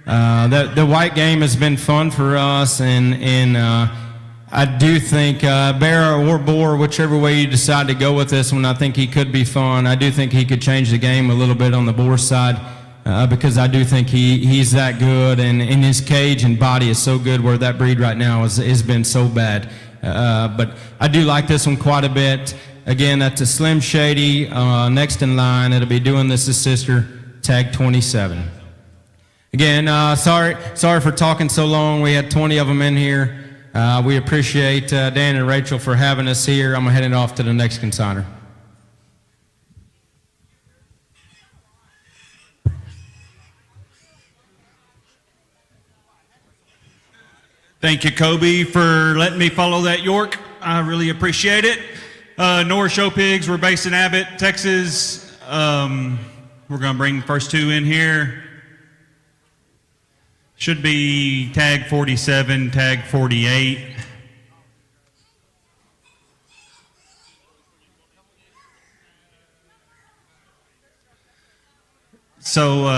S4: The white game has been fun for us, and I do think bear or boar, whichever way you decide to go with this one, I think he could be fun. I do think he could change the game a little bit on the boar side. Because I do think he's that good, and in his cage and body is so good where that breed right now has been so bad. But I do like this one quite a bit. Again, that's a Slim Shady next in line. It'll be doing this as sister, tag 27. Again, sorry for talking so long. We had 20 of them in here. We appreciate Dan and Rachel for having us here. I'm heading off to the next consigner.
S5: Thank you, Kobe, for letting me follow that York. I really appreciate it. North Show Pigs, we're based in Abbott, Texas. We're going to bring the first two in here. Should be tag 47, tag 48. So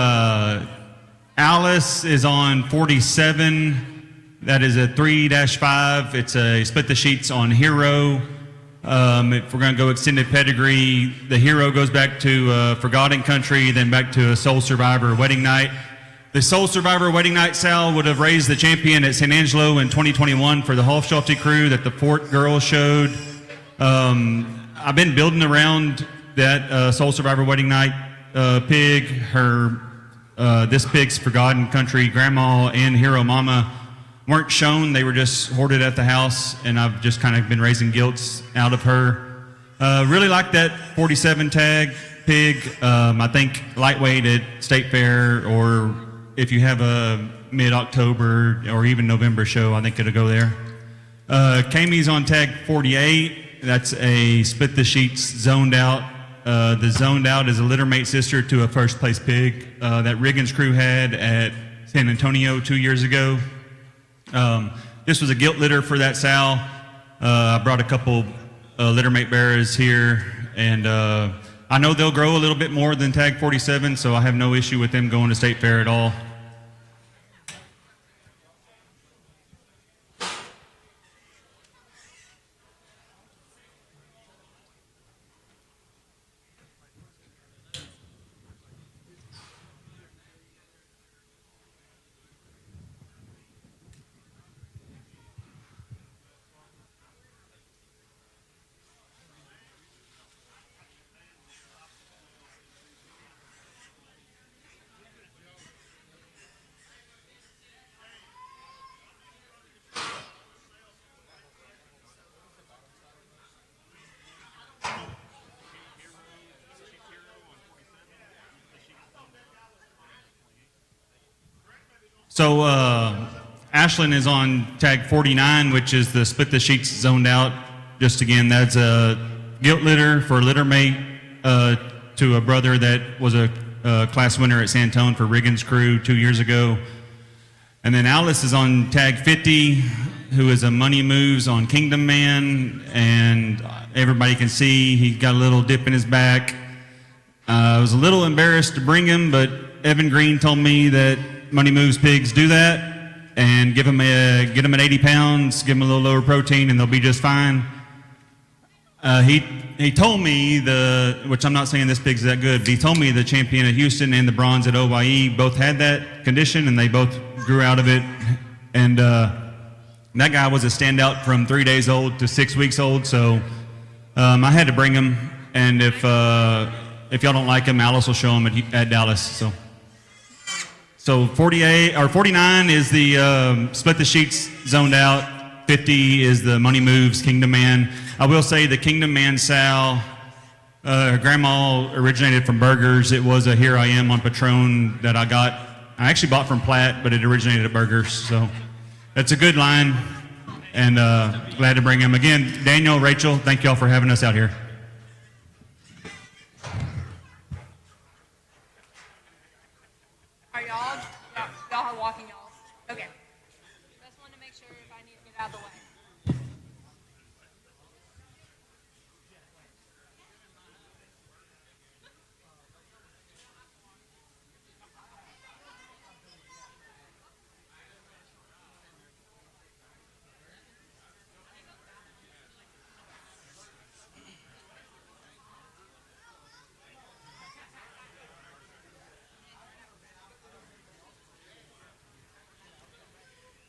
S5: Alice is on 47. That is a 3-5. It's a split the sheets on Hero. If we're going to go extended pedigree, the Hero goes back to Forgotten Country, then back to a Soul Survivor Wedding Night. The Soul Survivor Wedding Night Sal would have raised the champion at San Angelo in 2021 for the Hofschalte crew that the Fort girls showed. I've been building around that Soul Survivor Wedding Night pig. This pig's Forgotten Country Grandma and Hero Mama weren't shown. They were just hoarded at the house, and I've just kind of been raising gilts out of her. Really like that 47 tag pig. I think lightweight at State Fair, or if you have a mid-October or even November show, I think it'll go there. Kamie's on tag 48. That's a split the sheets zoned out. The zoned out is a littermate sister to a first place pig that Riggins crew had at San Antonio 2 years ago. This was a gilt litter for that sow. I brought a couple littermate bearers here, and I know they'll grow a little bit more than tag 47, so I have no issue with them going to State Fair at all. So Ashlyn is on tag 49, which is the split the sheets zoned out. Just again, that's a gilt litter for a littermate to a brother that was a class winner at San Antonio for Riggins crew 2 years ago. And then Alice is on tag 50, who is a money moves on Kingdom Man, and everybody can see he got a little dip in his back. I was a little embarrassed to bring him, but Evan Green told me that Money Moves pigs do that, and get them at 80 pounds, give them a little lower protein, and they'll be just fine. He told me which I'm not saying this pig's that good, but he told me the champion at Houston and the bronze at OYE both had that condition, and they both grew out of it. And that guy was a standout from 3 days old to 6 weeks old, so I had to bring him. And if y'all don't like him, Alice will show him at Dallas. So 48 or 49 is the split the sheets zoned out. 50 is the Money Moves Kingdom Man. I will say the Kingdom Man sow, Grandma originated from Burgers. It was a Here I Am on Patron that I actually bought from Platt, but it originated at Burgers. So that's a good line, and glad to bring him. Again, Daniel, Rachel, thank y'all for having us out here.
S6: Are y'all are walking y'all? Okay. Just wanted to make sure if I need to get out of the way.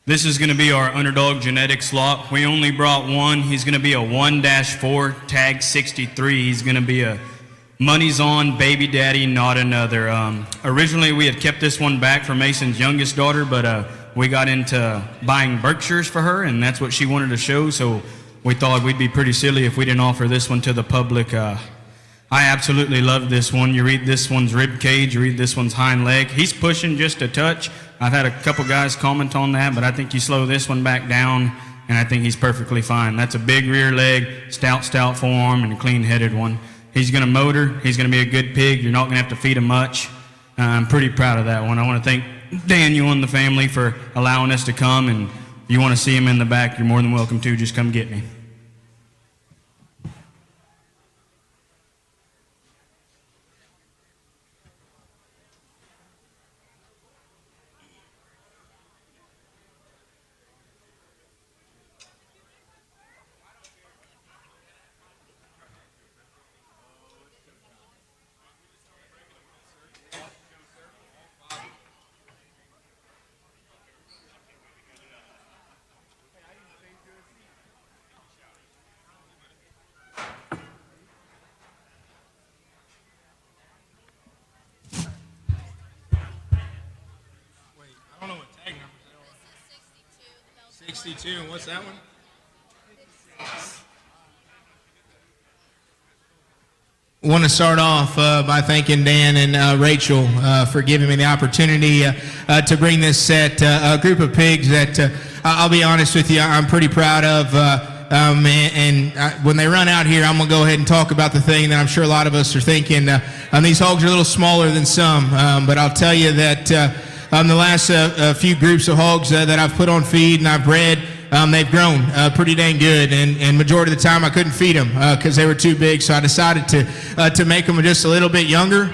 S7: This is going to be our underdog genetics lot. We only brought one. He's going to be a 1-4, tag 63. He's going to be a Money's on Baby Daddy, Not Another. Originally, we had kept this one back for Mason's youngest daughter, but we got into buying Berkshires for her, and that's what she wanted to show, so we thought we'd be pretty silly if we didn't offer this one to the public. I absolutely love this one. You read this one's rib cage, you read this one's hind leg. He's pushing just a touch. I've had a couple guys comment on that, but I think you slow this one back down, and I think he's perfectly fine. That's a big rear leg, stout forearm, and a clean-headed one. He's going to motor. He's going to be a good pig. You're not going to have to feed him much. I'm pretty proud of that one. I want to thank Daniel and the family for allowing us to come, and if you want to see him in the back, you're more than welcome to. Just come get me.
S4: I don't know what tag number is that one. 62. And what's that one? Want to start off by thanking Dan and Rachel for giving me the opportunity to bring this set, a group of pigs that I'll be honest with you, I'm pretty proud of. When they run out here, I'm going to go ahead and talk about the thing that I'm sure a lot of us are thinking. These hogs are a little smaller than some, but I'll tell you that the last few groups of hogs that I've put on feed and I've bred, they've grown pretty dang good, and majority of the time I couldn't feed them because they were too big, so I decided to make them just a little bit younger,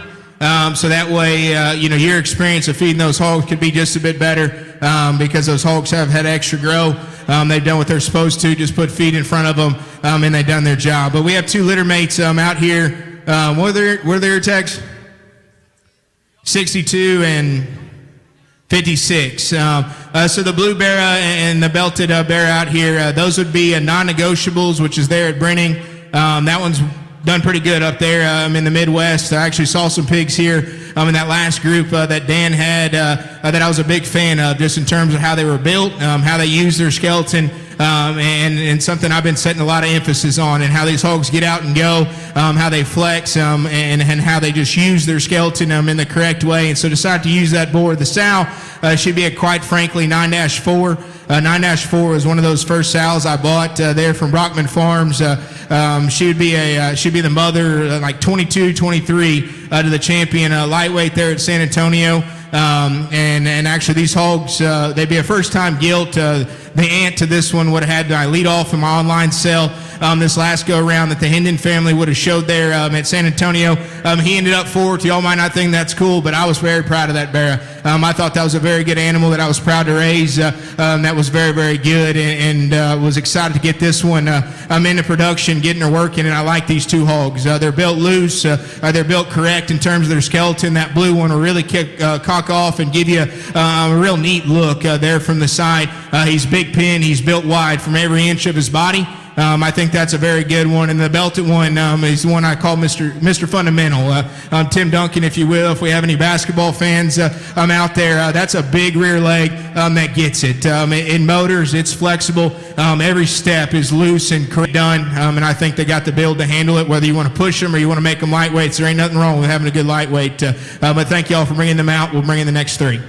S4: so that way your experience of feeding those hogs could be just a bit better because those hogs have had extra grow. They've done what they're supposed to, just put feed in front of them, and they've done their job. But we have two litter mates out here. What are their tags? 62 and 56. So the blue bear and the belted bear out here, those would be non-negotiables, which is there at Brenning. That one's done pretty good up there in the Midwest. I actually saw some pigs here in that last group that Dan had that I was a big fan of, just in terms of how they were built, how they use their skeleton, and something I've been setting a lot of emphasis on, and how these hogs get out and go, how they flex, and how they just use their skeleton in the correct way. And so decided to use that board. The sow should be a, quite frankly, 9-4. 9-4 is one of those first sows I bought there from Brockman Farms. She would be the mother, like 22, 23 to the champion lightweight there at San Antonio. And actually these hogs, they'd be a first-time gilt. The aunt to this one would have had my lead off in my online sale this last go-around that the Hendon family would have showed there at San Antonio. He ended up fourth. Y'all might not think that's cool, but I was very proud of that bear. I thought that was a very good animal that I was proud to raise. That was very, very good, and was excited to get this one into production, getting her working, and I like these two hogs. They're built loose. They're built correct in terms of their skeleton. That blue one will really cock off and give you a real neat look there from the side. He's big pin. He's built wide from every inch of his body. I think that's a very good one. And the belted one is the one I call Mr. Fundamental. Tim Duncan, if you will, if we have any basketball fans out there, that's a big rear leg that gets it. In motors, it's flexible. Every step is loose and done. And I think they got the build to handle it, whether you want to push them or you want to make them lightweights. There ain't nothing wrong with having a good lightweight. But thank y'all for bringing them out. We'll bring in the next three.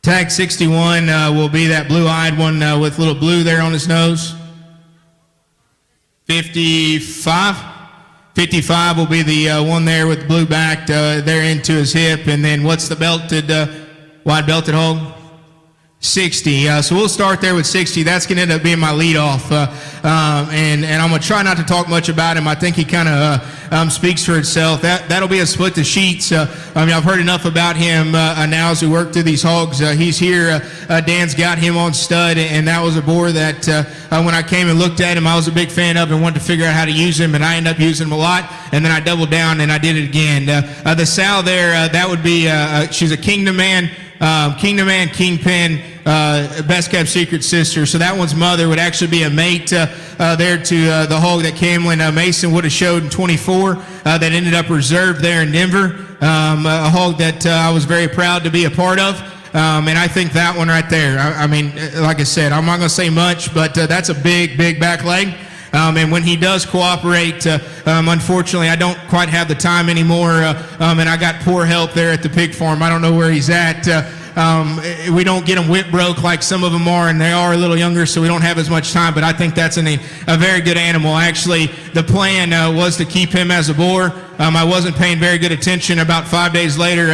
S4: Tag 61 will be that blue-eyed one with little blue there on his nose. 55.
S8: 55 will be the one there with the blue back there into his hip. And then what's the belted, wide belted hog? 60. So we'll start there with 60. That's going to end up being my leadoff. And I'm going to try not to talk much about him. I think he kind of speaks for itself. That'll be a split the sheets. I've heard enough about him now as we work through these hogs. He's here. Dan's got him on stud, and that was a boar that when I came and looked at him, I was a big fan of and wanted to figure out how to use him, and I ended up using him a lot. And then I doubled down and I did it again. The sow there, that would be, she's a Kingdom Man. Kingpin, best kept secret sister. So that one's mother would actually be a mate there to the hog that Camlin Mason would have showed in 24 that ended up reserved there in Denver. A hog that I was very proud to be a part of. And I think that one right there, I mean, like I said, I'm not going to say much, but that's a big back leg. And when he does cooperate, unfortunately, I don't quite have the time anymore. And I got poor help there at the pig farm. I don't know where he's at. We don't get them whip broke like some of them are, and they are a little younger, so we don't have as much time. But I think that's a very good animal. Actually, the plan was to keep him as a boar. I wasn't paying very good attention. About 5 days later,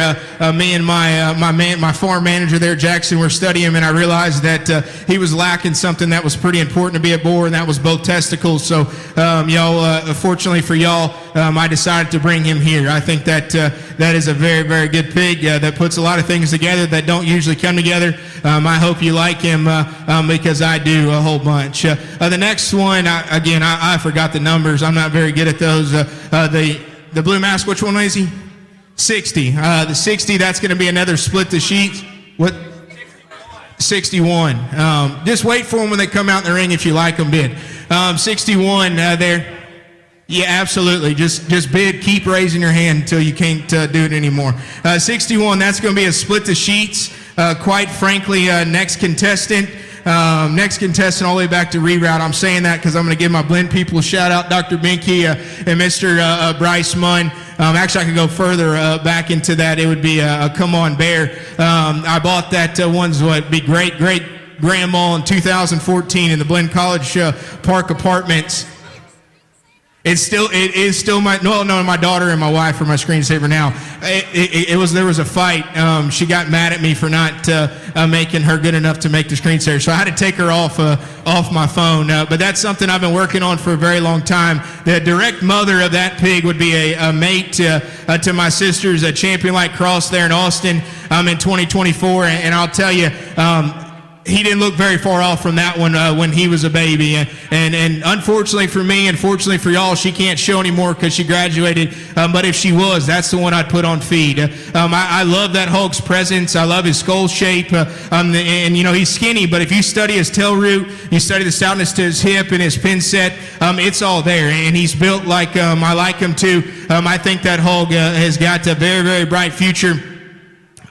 S8: me and my farm manager there, Jackson, were studying him, and I realized that he was lacking something that was pretty important to be a boar, and that was both testicles. So, fortunately for y'all, I decided to bring him here. I think that that is a very good pig that puts a lot of things together that don't usually come together. I hope you like him because I do a whole bunch. The next one, I forgot the numbers. I'm not very good at those. The blue mask, which one is he? 60. The 60, that's going to be another split the sheets. What? 61. Just wait for them when they come out in the ring if you like them bid. 61 there. Yeah, absolutely. Just bid. Keep raising your hand until you can't do it anymore. 61, that's going to be a split the sheets. Quite frankly, next contestant all the way back to reroute. I'm saying that because I'm going to give my blend people a shout out, Dr. Binky and Mr. Bryce Munn. Actually, I could go further back into that. It would be a Come On Bear. I bought that one's what be great grandma in 2014 in the Blend College Park Apartments. It is still my daughter and my wife are my screensaver now. There was a fight. She got mad at me for not making her good enough to make the screensaver, so I had to take her off my phone. But that's something I've been working on for a very long time. The direct mother of that pig would be a mate to my sister's champion-like cross there in Austin in 2024, and I'll tell you. He didn't look very far off from that one when he was a baby. And unfortunately for me and fortunately for y'all, she can't show anymore because she graduated. But if she was, that's the one I'd put on feed. I love that hog's presence. I love his skull shape. And he's skinny, but if you study his tail root, you study the stoutness to his hip and his pin set, it's all there. And he's built like I like him too. I think that hog has got a very bright future.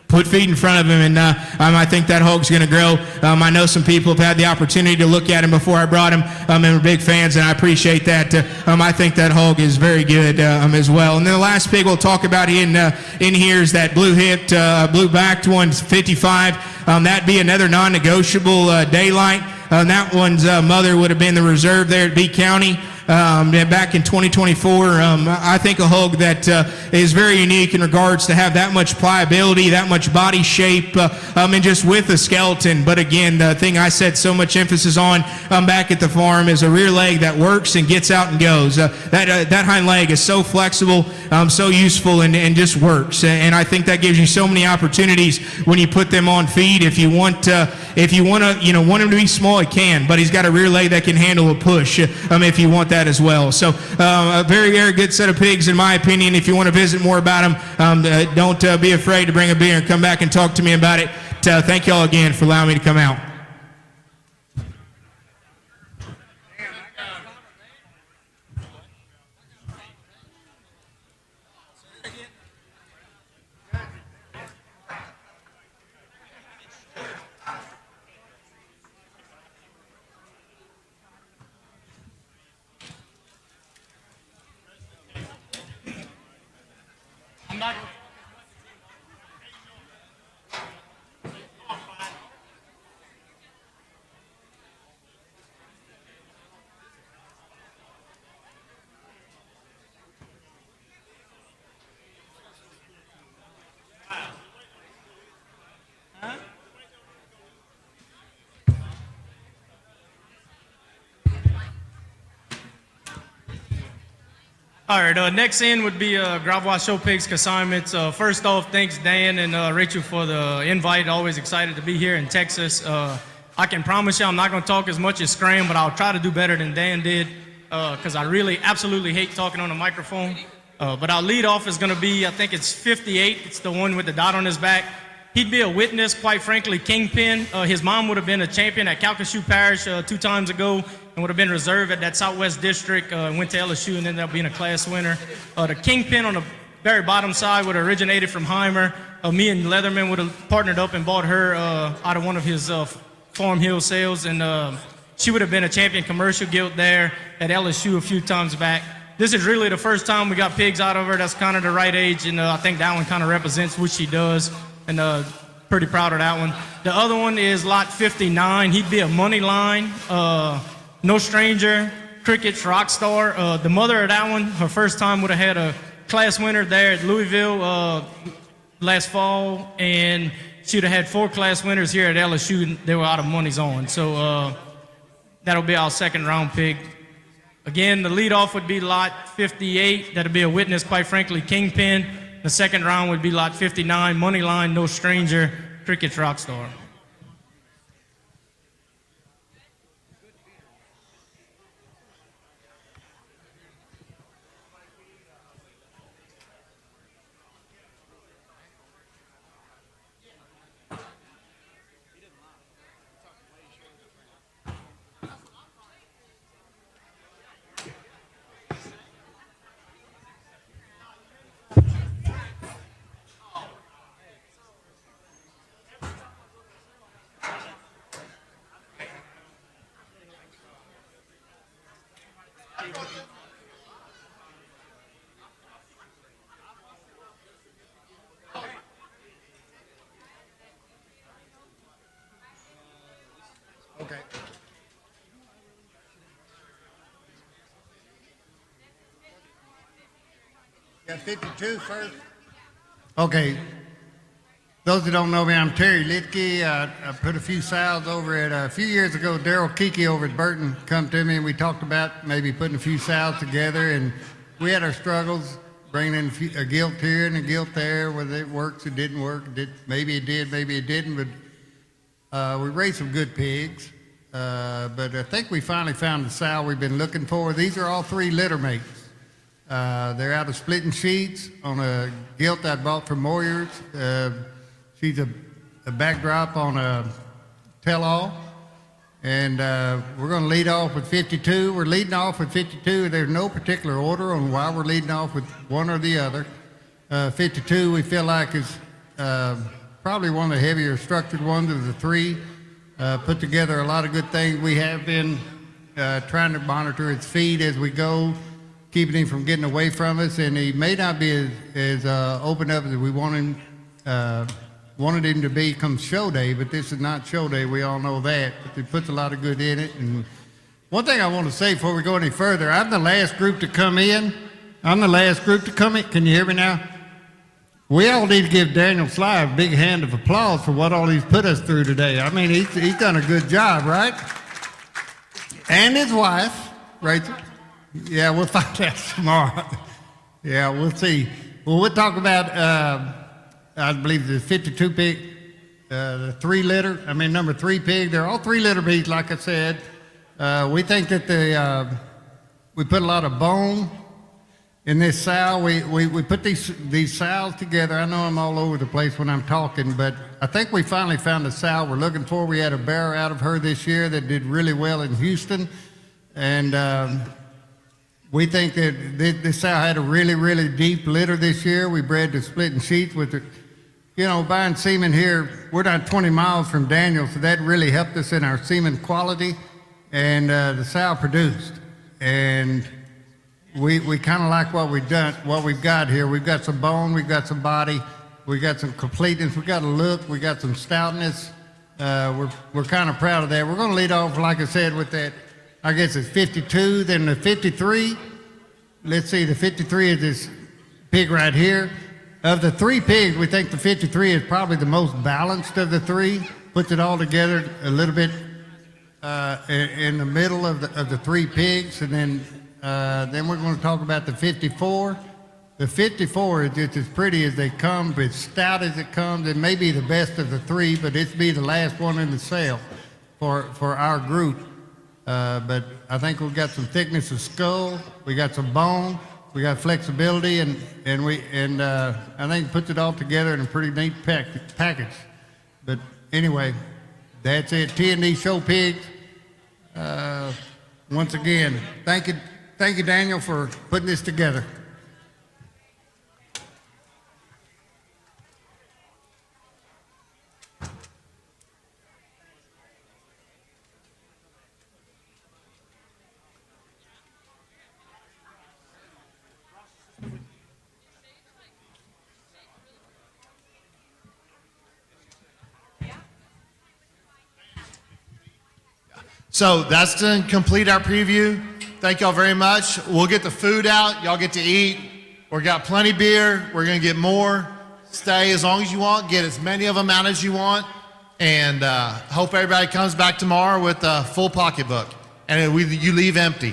S8: Put feed in front of him, and I think that hog's going to grow. I know some people have had the opportunity to look at him before I brought him, and we're big fans, and I appreciate that. I think that hog is very good as well. And then the last pig we'll talk about in here is that blue-hipped, blue-backed one, 55. That'd be another non-negotiable daylight. That one's mother would have been the reserve there at B County. Back in 2024, I think a hog that is very unique in regards to have that much pliability, that much body shape, and just with a skeleton. But again, the thing I set so much emphasis on back at the farm is a rear leg that works and gets out and goes. That hind leg is so flexible, so useful, and just works. And I think that gives you so many opportunities when you put them on feed. If you want to, want him to be small, it can. But he's got a rear leg that can handle a push. If you want that as well. So a very good set of pigs in my opinion. If you want to visit more about them, don't be afraid to bring a beer and come back and talk to me about it. Thank you all again for allowing me to come out.
S4: All right, next in would be Gravois Show Pigs consignments. First off, thanks Dan and Rachel for the invite. Always excited to be here in Texas. I can promise you I'm not going to talk as much as Scram, but I'll try to do better than Dan did because I really absolutely hate talking on a microphone. But our lead off is going to be, I think it's 58. It's the one with the dot on his back. He'd be a witness, quite frankly, kingpin. His mom would have been a champion at Calcasieu Parish 2 times ago and would have been reserve at that Southwest District, went to LSU and ended up being a class winner. The kingpin on the very bottom side would have originated from Heimer. Me and Leatherman would have partnered up and bought her out of one of his Farm Hill sales, and she would have been a champion commercial gilt there at LSU a few times back. This is really the first time we got pigs out of her. That's kind of the right age, and I think that one kind of represents what she does, and pretty proud of that one. The other one is lot 59. He'd be a money line, no stranger, crickets, rock star. The mother of that one, her first time would have had a class winner there at Louisville last fall, and she'd have had 4 class winners here at LSU, and they were out of money's on. So that'll be our second round pig. Again, the leadoff would be lot 58. That'll be a witness, quite frankly, kingpin. The second round would be lot 59, money line, no stranger, crickets, rock star.
S9: Okay. Got 52 first. Okay. Those that don't know me, I'm Terry Litke. I put a few sows over at a few years ago. Daryl Kiki over at Burton come to me and we talked about maybe putting a few sows together, and we had our struggles bringing in a gilt here and a gilt there, whether it works, it didn't work, maybe it did, maybe it didn't, but we raised some good pigs. But I think we finally found the sow we've been looking for. These are all 3 litter mates. They're out of splitting sheets on a gilt I bought from Moyers. She's a backdrop on a tell-all. And we're going to lead off with 52. We're leading off with 52. There's no particular order on why we're leading off with one or the other. 52 we feel like is probably one of the heavier structured ones of the 3. Put together a lot of good things. We have been trying to monitor its feed as we go, keeping him from getting away from us, and he may not be as open up as we wanted him to be come show day, but this is not show day, we all know that, but it puts a lot of good in it. And one thing I want to say before we go any further, I'm the last group to come in. Can you hear me now? We all need to give Daniel Schley a big hand of applause for what all he's put us through today. I mean, he's done a good job, right? And his wife, Rachel. Yeah, we'll find out tomorrow. Yeah, we'll see. Well, we'll talk about, I believe, the 52 pig, the 3 litter, number 3 pig. They're all 3 litter beads, like I said. We think that we put a lot of bone in this sow. We put these sows together. I know I'm all over the place when I'm talking, but I think we finally found the sow we're looking for. We had a bear out of her this year that did really well in Houston, and we think that this sow had a really, really deep litter this year. We bred the splitting sheets with it. You know, buying semen here, we're not 20 miles from Daniel, so that really helped us in our semen quality, and the sow produced. And we kind of like what we've got here. We've got some bone, we've got some body, we got some completeness, we got a look, we got some stoutness. We're kind of proud of that. We're going to lead off, like I said, with that. I guess it's 52, then the 53. Let's see, the 53 is this pig right here. Of the 3 pigs, we think the 53 is probably the most balanced of the 3. Puts it all together a little bit in the middle of the 3 pigs, and then then we're going to talk about the 54. The 54 is just as pretty as they come, as stout as it comes. It may be the best of the three, but it's be the last one in the sale for our group. But I think we've got some thickness of skull, we got some bone, we got flexibility, and I think it puts it all together in a pretty neat package. But anyway, that's it. T&D Show Pigs. Once again, thank you, Daniel, for putting this together.
S1: So that's to complete our preview. Thank y'all very much. We'll get the food out. Y'all get to eat. We got plenty of beer. We're going to get more. Stay as long as you want. Get as many of them out as you want. And hope everybody comes back tomorrow with a full pocketbook. And you leave empty.